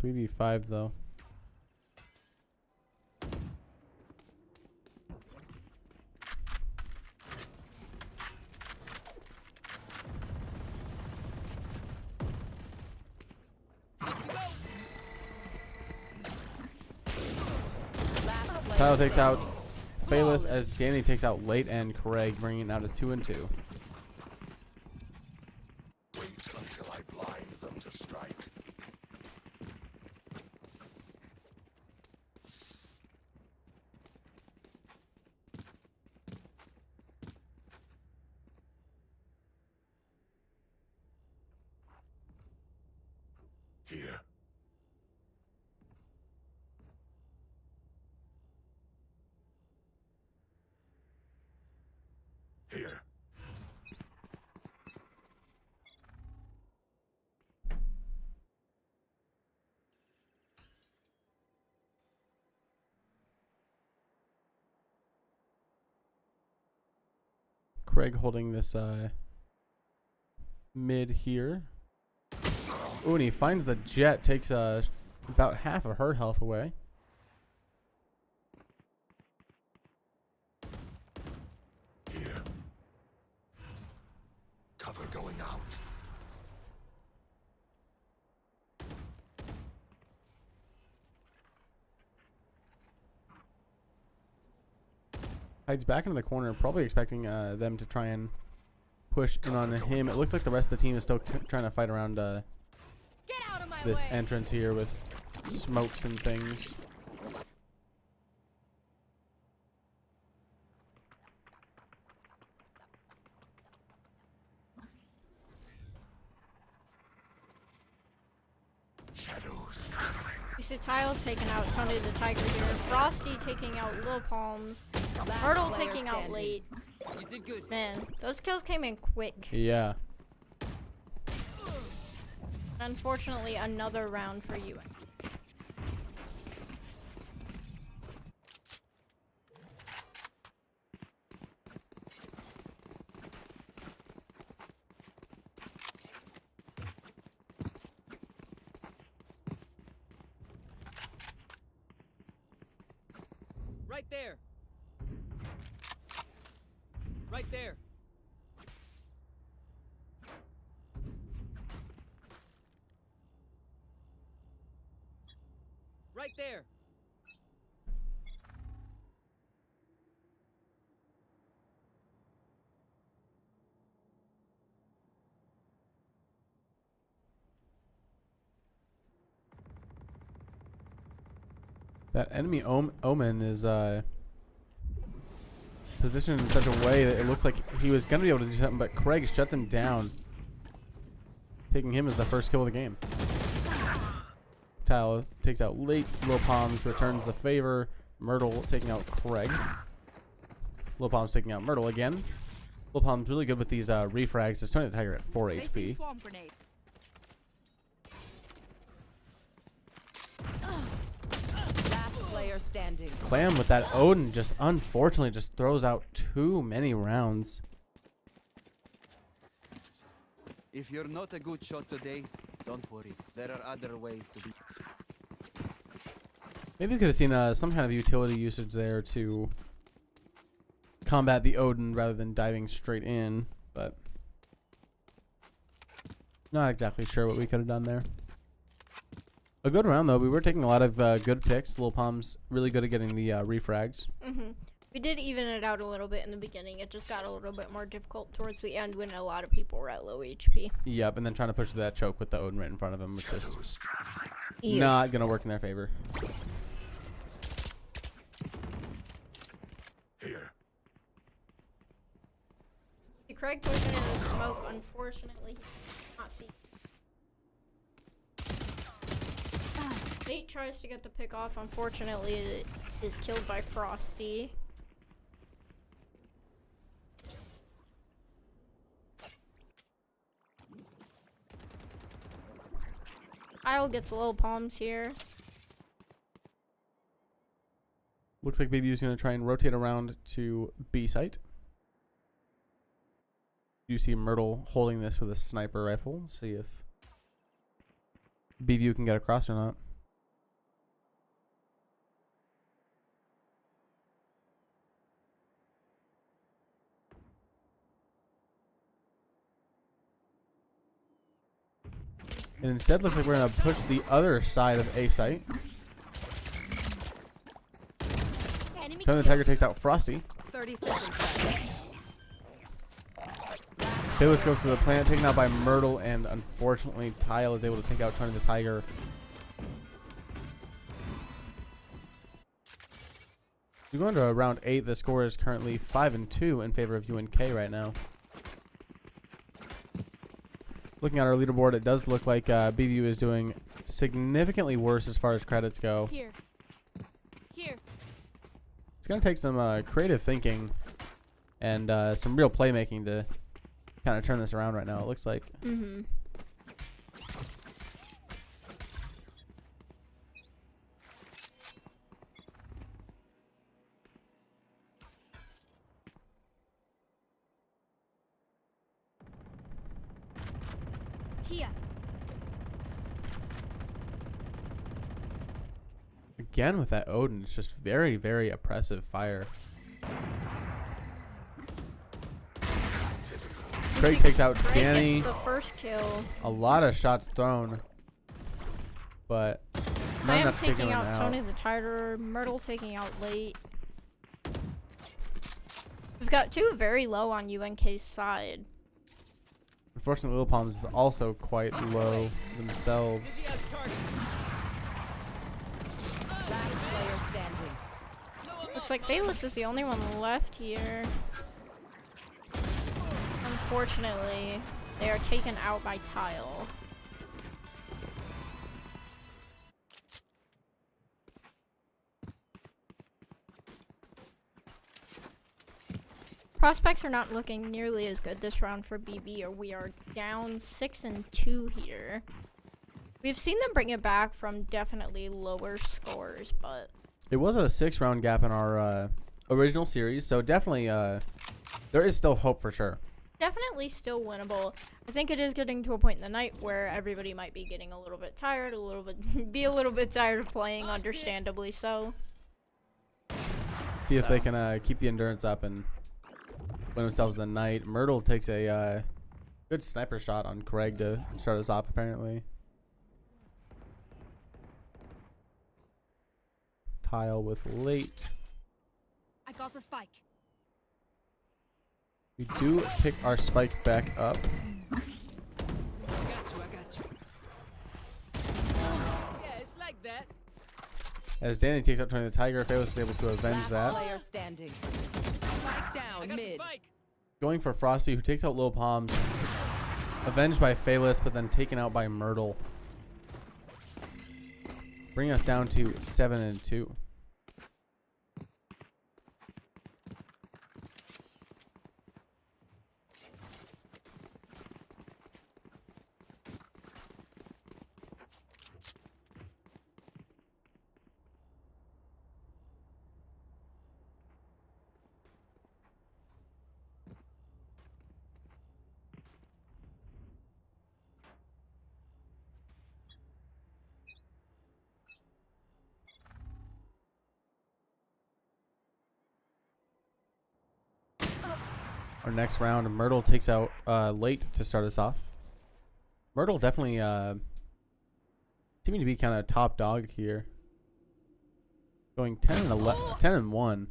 3v5 though. Tyler takes out Phalis as Danny takes out late and Craig, bringing it out to 2 and 2. Wait until I blind them to strike. Here. Here. Craig holding this mid here. Ooh, and he finds the jet, takes about half of her health away. Here. Cover going out. Hides back into the corner, probably expecting them to try and push in on him. It looks like the rest of the team is still trying to fight around Get out of my this way. entrance here with smokes and things. Shadows. You see Tile taking out Tony the Tiger here. Frosty taking out Lil Palms. Last Myrtle player taking out standing. late. You did good. Man, those kills came in quick. Yeah. Unfortunately, another round for you. Right there. Right there. Right there. That enemy Omen is positioned in such a way that it looks like he was going to be able to do something, but Craig shut them down, taking him as the first kill of the game. Tao takes out late. Lil Palms returns the favor. Myrtle taking out Craig. Lil Palms taking out Myrtle again. Lil Palms really good with these refrags. It's Tony the Tiger at 4 Placing HP. swarm grenade. Last player standing. Clam with that Odin just unfortunately just throws out too many rounds. If you're not a good shot today, don't worry. There are other ways to be. Maybe we could have seen some kind of utility usage there to combat the Odin rather than diving straight in, but not exactly sure what we could have done there. A good round though. We were taking a lot of good picks. Lil Palms really good at getting the refrags. We did even it out a little bit in the beginning. It just got a little bit more difficult towards the end when a lot of people were at low HP. Yep, and then trying to push that choke with the Odin right in front of him was just Shadows. not gonna work in their favor. Here. See Craig pushing in the smoke. Unfortunately, he did not see. Nate tries to get the pick off. Unfortunately, it is killed by Frosty. Kyle gets Lil Palms here. Looks like BVU's gonna try and rotate around to B site. You see Myrtle holding this with a sniper rifle. See if BVU can get across or not. And instead looks like we're going to push the other side of A site. Enemy Tony the Tiger takes out Frosty. 30 seconds left. Felix goes to the plant, taken out by Myrtle, and unfortunately Tile is able to take out Tony the Tiger. We go into round 8. The score is currently 5-2 in favor of UNK right now. Looking at our leaderboard, it does look like BVU is doing significantly worse as far as credits go. here. Here. It's going to take some creative thinking and some real playmaking to kind of turn this around right now, it looks like. Here. Again with that Odin, it's just very, very oppressive fire. Craig takes out Craig Danny. gets the first kill. A lot of shots thrown, but I not am enough to take taking anyone out out. Tony the Tiger. Myrtle taking out late. We've got two very low on UNK's side. Unfortunately, Little Palms is also quite low themselves. Last player standing. Looks like Bayless is the only one left here. Unfortunately, they are taken out by Tile. Prospects are not looking nearly as good this round for BB, or we are down 6-2 here. We've seen them bring it back from definitely lower scores, but It was a 6-round gap in our original series, so definitely there is still hope for sure. definitely still winnable. I think it is getting to a point in the night where everybody might be getting a little bit tired, be a little bit tired of playing, understandably so. See if they can keep the endurance up and win themselves the night. Myrtle takes a good sniper shot on Craig to start us off, apparently. Tile with late. I got the spike. We do pick our spike back up. I got you. Yeah, it's like that. As Danny takes out Tony the Tiger, Phalos is able to avenge Last that. player standing. Spike down mid. Going for Frosty, who takes out Lil Palms. Avenged by Phalos, but then taken out by Myrtle. Bring us down to 7-2. Our next round, Myrtle takes out late to start us off. Myrtle definitely seeming to be kind of top dog here. Going 10-1.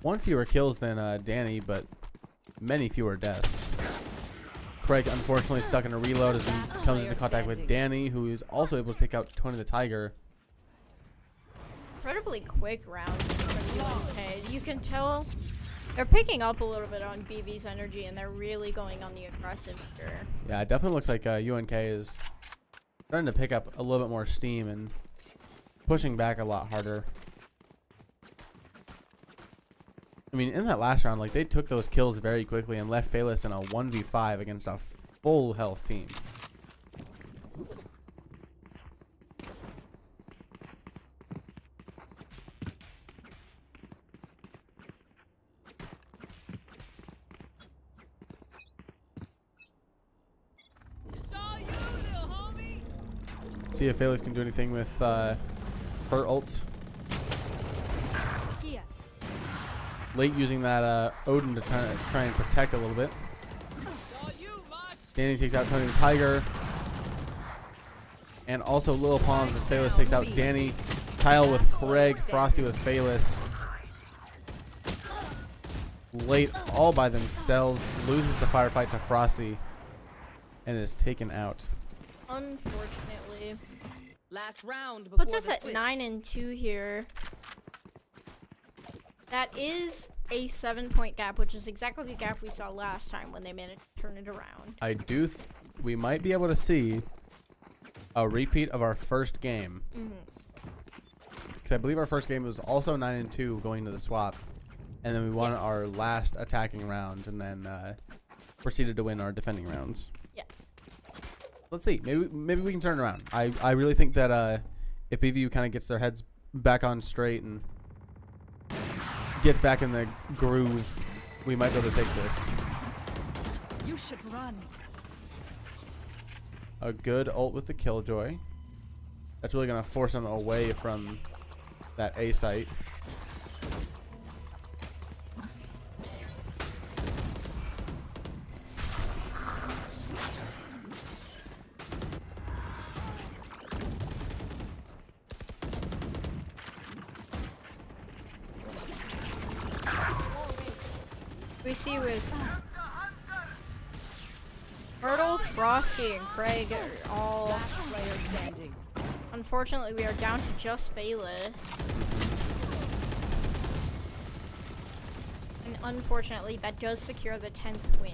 One fewer kills than Danny, but many fewer deaths. Craig unfortunately stuck in a reload as he comes into contact with Danny, who is also able to take out Tony the Tiger. Incredibly quick round from UNK. You can tell they're picking up a little bit on BB's energy, and they're really going on the aggressive here. Yeah, it definitely looks like UNK is starting to pick up a little bit more steam and pushing back a lot harder. I mean, in that last round, like, they took those kills very quickly and left Phalos in a 1v5 against a full health team. See if Phalos can do anything with her ult. Here. Late using that Odin to try and protect a little bit. Danny takes out Tony the Tiger. And also Lil Palms as Phalos takes out Danny. Tile with Craig, Frosty with Phalos. Late all by themselves. Loses the firefight to Frosty. And is taken out. Unfortunately. Last round before Puts us the at switch. 9-2 here. That is a 7-point gap, which is exactly the gap we saw last time when they managed to turn it around. I do. We might be able to see a repeat of our first game. Because I believe our first game was also 9-2 going to the swap, and then we won Yes. our last attacking round, and then proceeded to win our defending rounds. Yes. Let's see. Maybe we can turn it around. I really think that if BVU kind of gets their heads back on straight and gets back in the groove, we might be able to take this. You should run. A good ult with the Killjoy. That's really gonna force him away from that A site. We see with Myrtle, Frosty, and Craig are all. Player standing. Unfortunately, we are down to just Bayless. And unfortunately, that does secure the 10th win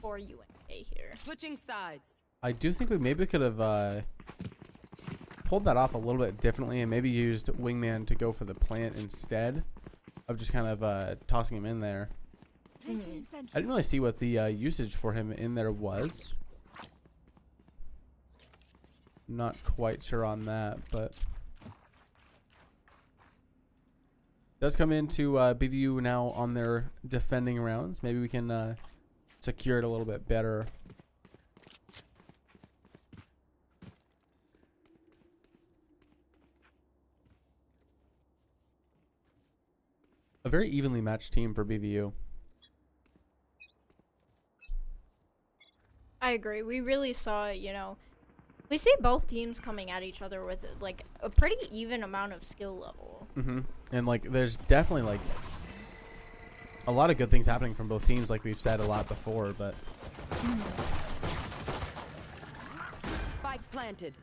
for UNK here. Switching sides. I do think we maybe could have pulled that off a little bit differently and maybe used Wingman to go for the plant instead of just kind of tossing him in there. I didn't really see what the usage for him in there was. Not quite sure on that, but does come into BVU now on their defending rounds. Maybe we can secure it a little bit better. A very evenly matched team for BVU. I agree. We really saw, we see both teams coming at each other with like a pretty even amount of skill level. And like, there's definitely like a lot of good things happening from both teams, like we've said a lot before. But Spike planted.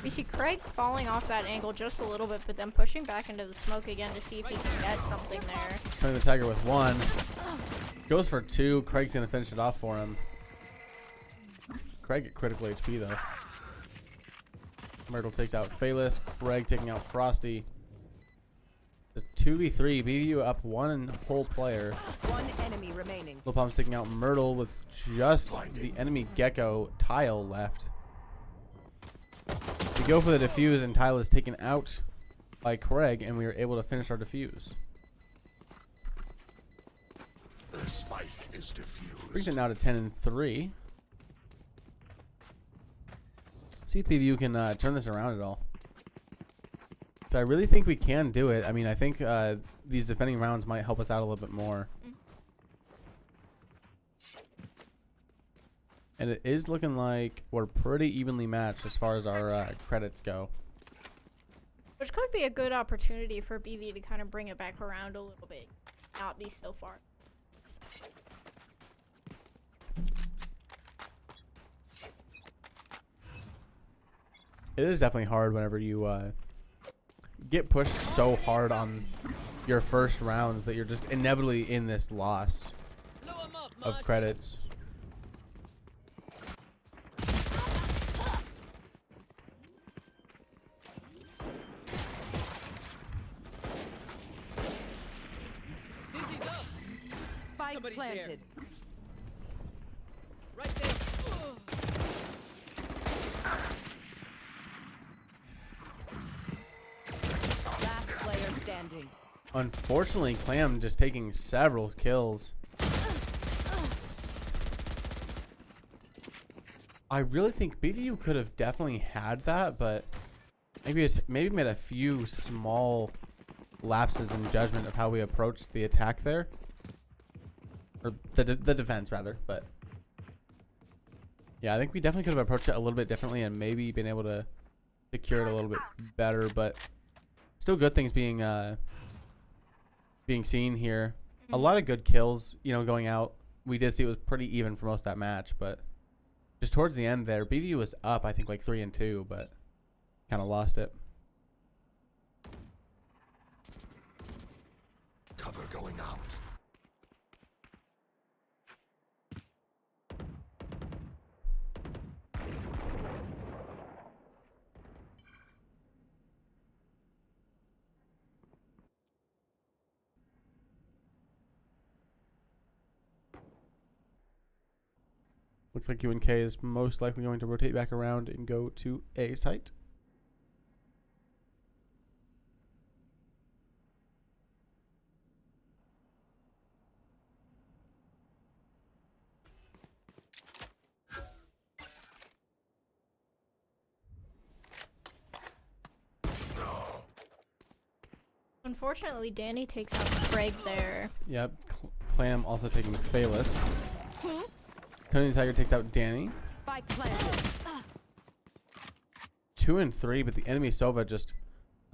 We see Craig falling off that angle just a little bit, but then pushing back into the smoke again to see if he can get something there. turning the Tiger with one, goes for two. Craig's gonna finish it off for him. Craig at critical HP though. Myrtle takes out Phalis. Craig taking out Frosty. The 2v3. BVU up one whole player. One enemy remaining. Lil Palm's taking out Myrtle with just the enemy Gecko Tile left. We go for the defuse and Tile is taken out by Craig, and we are able to finish our defuse. The spike is defused. Brings it now to 10-3. See if BVU can turn this around at all. So I really think we can do it. I mean, I think these defending rounds might help us out a little bit more. And it is looking like we're pretty evenly matched as far as our credits go. Which could be a good opportunity for BV to kind of bring it back around a little bit. Not be so far. It is definitely hard whenever you get pushed so hard on your first rounds that you're just inevitably in this loss of credits. Spike planted. Right there. Last player standing. Unfortunately, Clam just taking several kills. I really think BVU could have definitely had that, but maybe made a few small lapses in judgment of how we approached the attack there, or the defense rather. But yeah, I think we definitely could have approached it a little bit differently and maybe been able to secure it a little bit better. But still, good things being seen here. A lot of good kills, going out. We did see it was pretty even for most of that match, but just towards the end there, BVU was up, I think, like 3-2, but kind of lost it. Cover going out. Looks like UNK is most likely going to rotate back around and go to A site. unfortunately, Danny takes out Craig there. Yep. Clam also taking Phaelus. Oops. Tony the Tiger takes out Danny. Spike planted. 2 and 3, but the enemy Sova just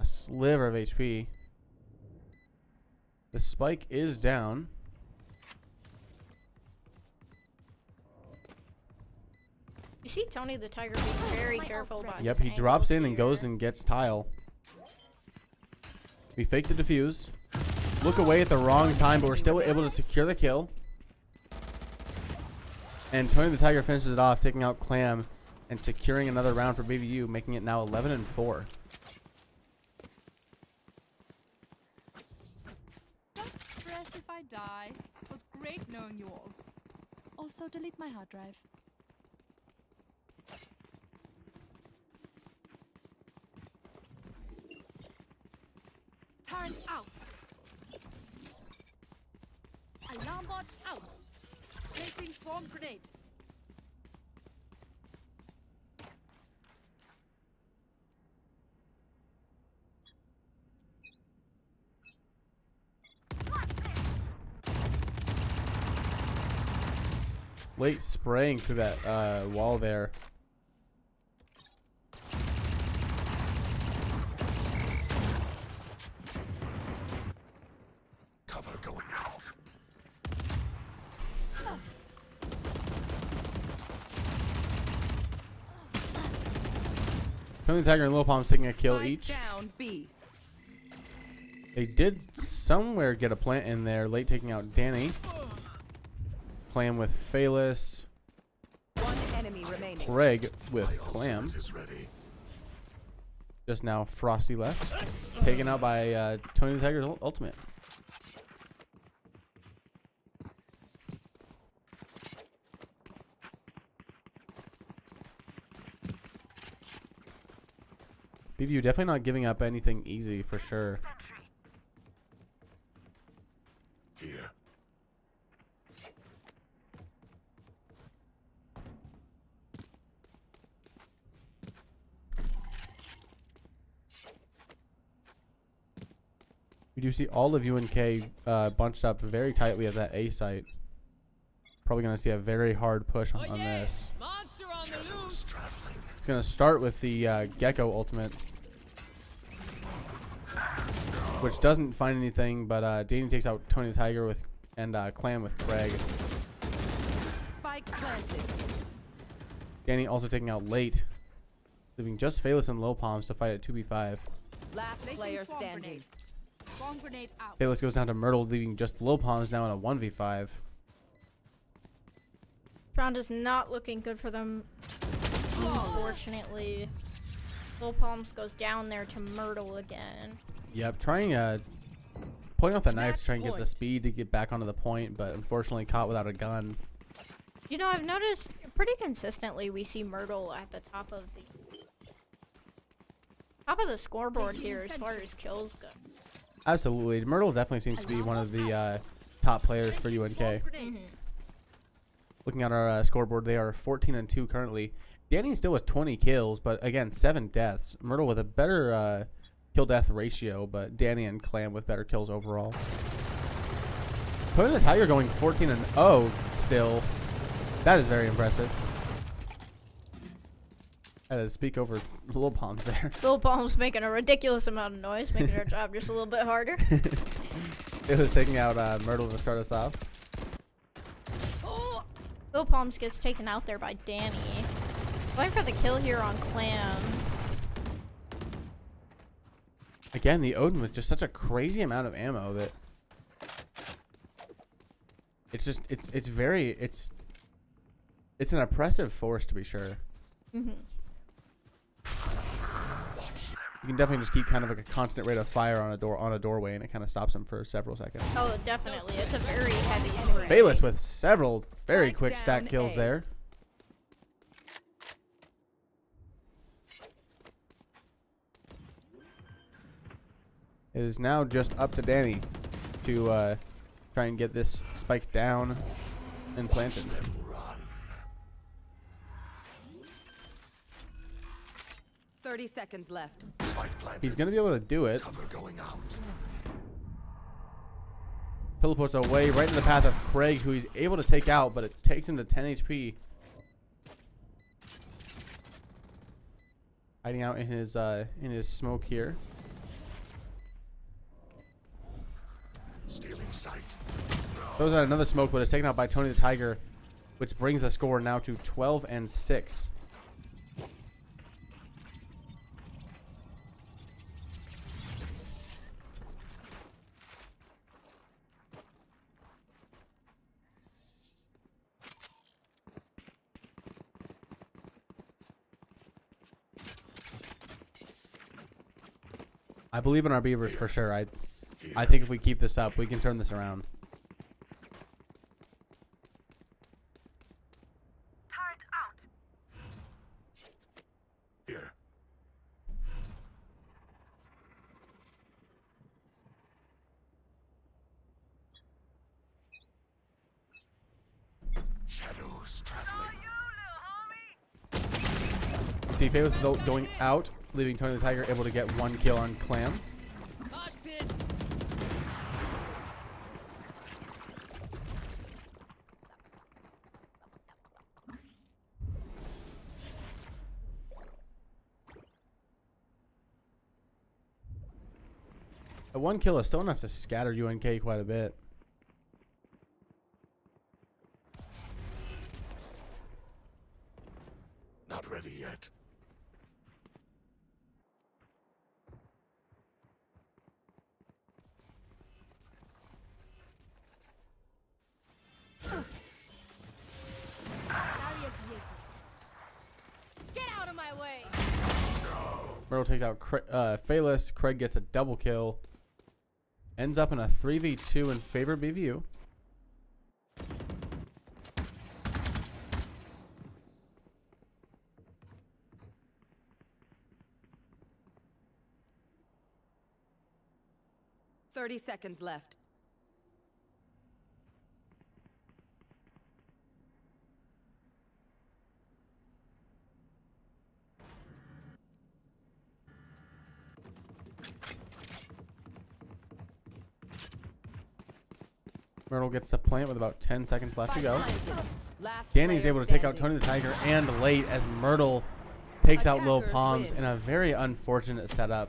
a sliver of HP. The spike is down. You see Tony the Tiger being very careful about Yep, his he drops in angles and goes here. and gets tile. We faked the defuse. Look away at the wrong time, but we're still able to secure the kill. And Tony the Tiger finishes it off, taking out Clam and securing another round for BVU, making it now 11 and 4. Don't stress if I die. It was great knowing you all. Also, delete my hard drive. Turret out. Alarm bot out. Placing swarm grenade. Late spraying through that wall there. Cover going out. Tony the Tiger and Lil Palms taking a kill Spike each. down B. They did somewhere get a plant in there, late taking out Danny. Clam with Phaelus. One enemy remaining. Craig with My Clam. ultimate is ready. Just now Frosty left. Taken out by Tony the Tiger's ultimate. BVU definitely not giving up anything easy for sure. Here. We do see all of UNK bunched up very tightly at that A site. Probably going to see a very hard push on this. Shadows traveling. It's going to start with the Gecko ultimate, which doesn't find anything, but Danny takes out Tony the Tiger with and Clam with Craig. Spike planted. Danny also taking out late, leaving just Phaelus and Lil Palms to fight at 2v5. Last Placing player swarm standing. grenade. Swarm grenade out. Phaelus goes down to Myrtle, leaving just Lil Palms now in a 1v5. Round is not looking good for them. Unfortunately, Lil Palms goes down there to Myrtle again. Yep, trying pulling off the knife to try and get the speed to get back onto the point, but unfortunately caught without a gun. You know, I've noticed pretty consistently we see Myrtle at the top of the scoreboard here as far as kills go. Absolutely, Myrtle definitely seems to be one of the top players for UNK. Mhm. Looking at our scoreboard, they are 14 and 2 currently. Danny still with 20 kills, but again 7 deaths. Myrtle with a better kill death ratio, but Danny and Clam with better kills overall. Tony the Tiger going 14 and 0 still. That is very impressive. I had to speak over Lil Palms there. Lil Palms making a ridiculous amount of noise, making our job just a little bit harder. It was taking out Myrtle to start us off. Lil Palms gets taken out there by Danny. Going for the kill here on Clam. Again, the Odin with just such a crazy amount of ammo that it's just it's an oppressive force to be sure. Mhm. You can definitely just keep kind of like a constant rate of fire on a doorway, and it kind of stops them for several seconds. Oh, definitely. It's a very heavy spray. Phaelus with several very Spike quick stack down kills A. there. It is now just up to Danny to try and get this spike down and planted. Them run. 30 seconds left. Spike planted. He's going to be able to do it. Cover going out. Teleports away right in the path of Craig, who he's able to take out, but it takes him to 10 HP. Hiding out in his smoke here. Stealing sight. Throws out another smoke, but it's taken out by Tony the Tiger, which brings the score now to 12-6. I believe in our Beavers for sure. I think if we keep this up, we can turn this around. Turret out. Here. Shadows traveling. You see, Phalos is going out, leaving Tony the Tiger able to get 1 kill on Clam. Mosh pit. A 1 kill is still enough to scatter UNK quite a bit. Not ready yet. Get out of my way. Myrtle takes out Phalos. Craig gets a double kill. Ends up in a 3v2 in favor of BVU. Thirty seconds left. Myrtle gets the plant with about 10 seconds left to go. Last Danny's player able to take out standing. Tony the Tiger and late as Myrtle takes out Lil Attackers Palms win. in a very unfortunate setup.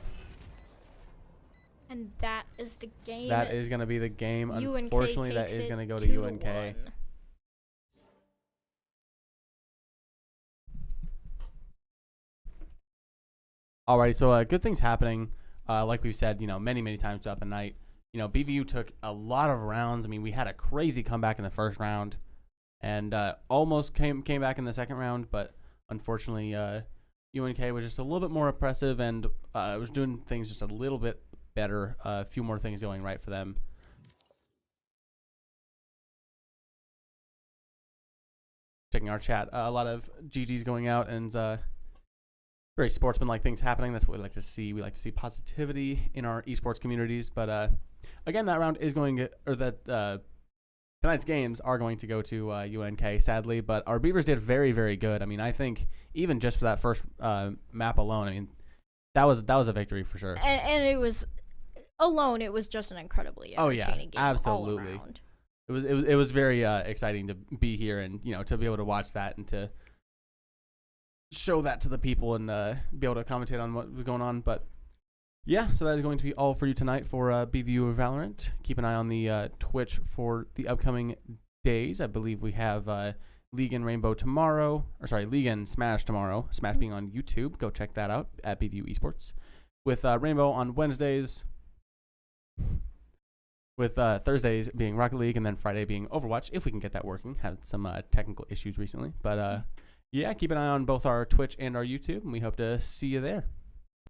And that is the game. That is going to be the game. UNK Unfortunately, that takes is it going to go to 2-1. UNK. Alright, so good things happening. Like we've said, many times throughout the night. BVU took a lot of rounds. I mean, we had a crazy comeback in the first round, and almost came back in the second round, but unfortunately, UNK was just a little bit more oppressive and was doing things just a little bit better. A few more things going right for them. Checking our chat, a lot of GGs going out and very sportsmanlike things happening. That's what we like to see. We like to see positivity in our esports communities. But again, that round is going, or that tonight's games are going to go to UNK, sadly. But our Beavers did very, very good. I mean, I think even just for that first map alone, I mean, that was a victory for sure. And it was alone. It was just an incredibly entertaining game. Absolutely. All around. It was very exciting to be here and to be able to watch that and to show that to the people and be able to commentate on what was going on. But yeah, so that is going to be all for you tonight for BVU Valorant. Keep an eye on the Twitch for the upcoming days. I believe we have League and Rainbow tomorrow, or sorry, League and Smash tomorrow. Smash being on YouTube. Go check that out at BVU Esports. With Rainbow on Wednesdays. With Thursdays being Rocket League and then Friday being Overwatch, if we can get that working. Had some technical issues recently. But yeah, keep an eye on both our Twitch and our YouTube, and we hope to see you there.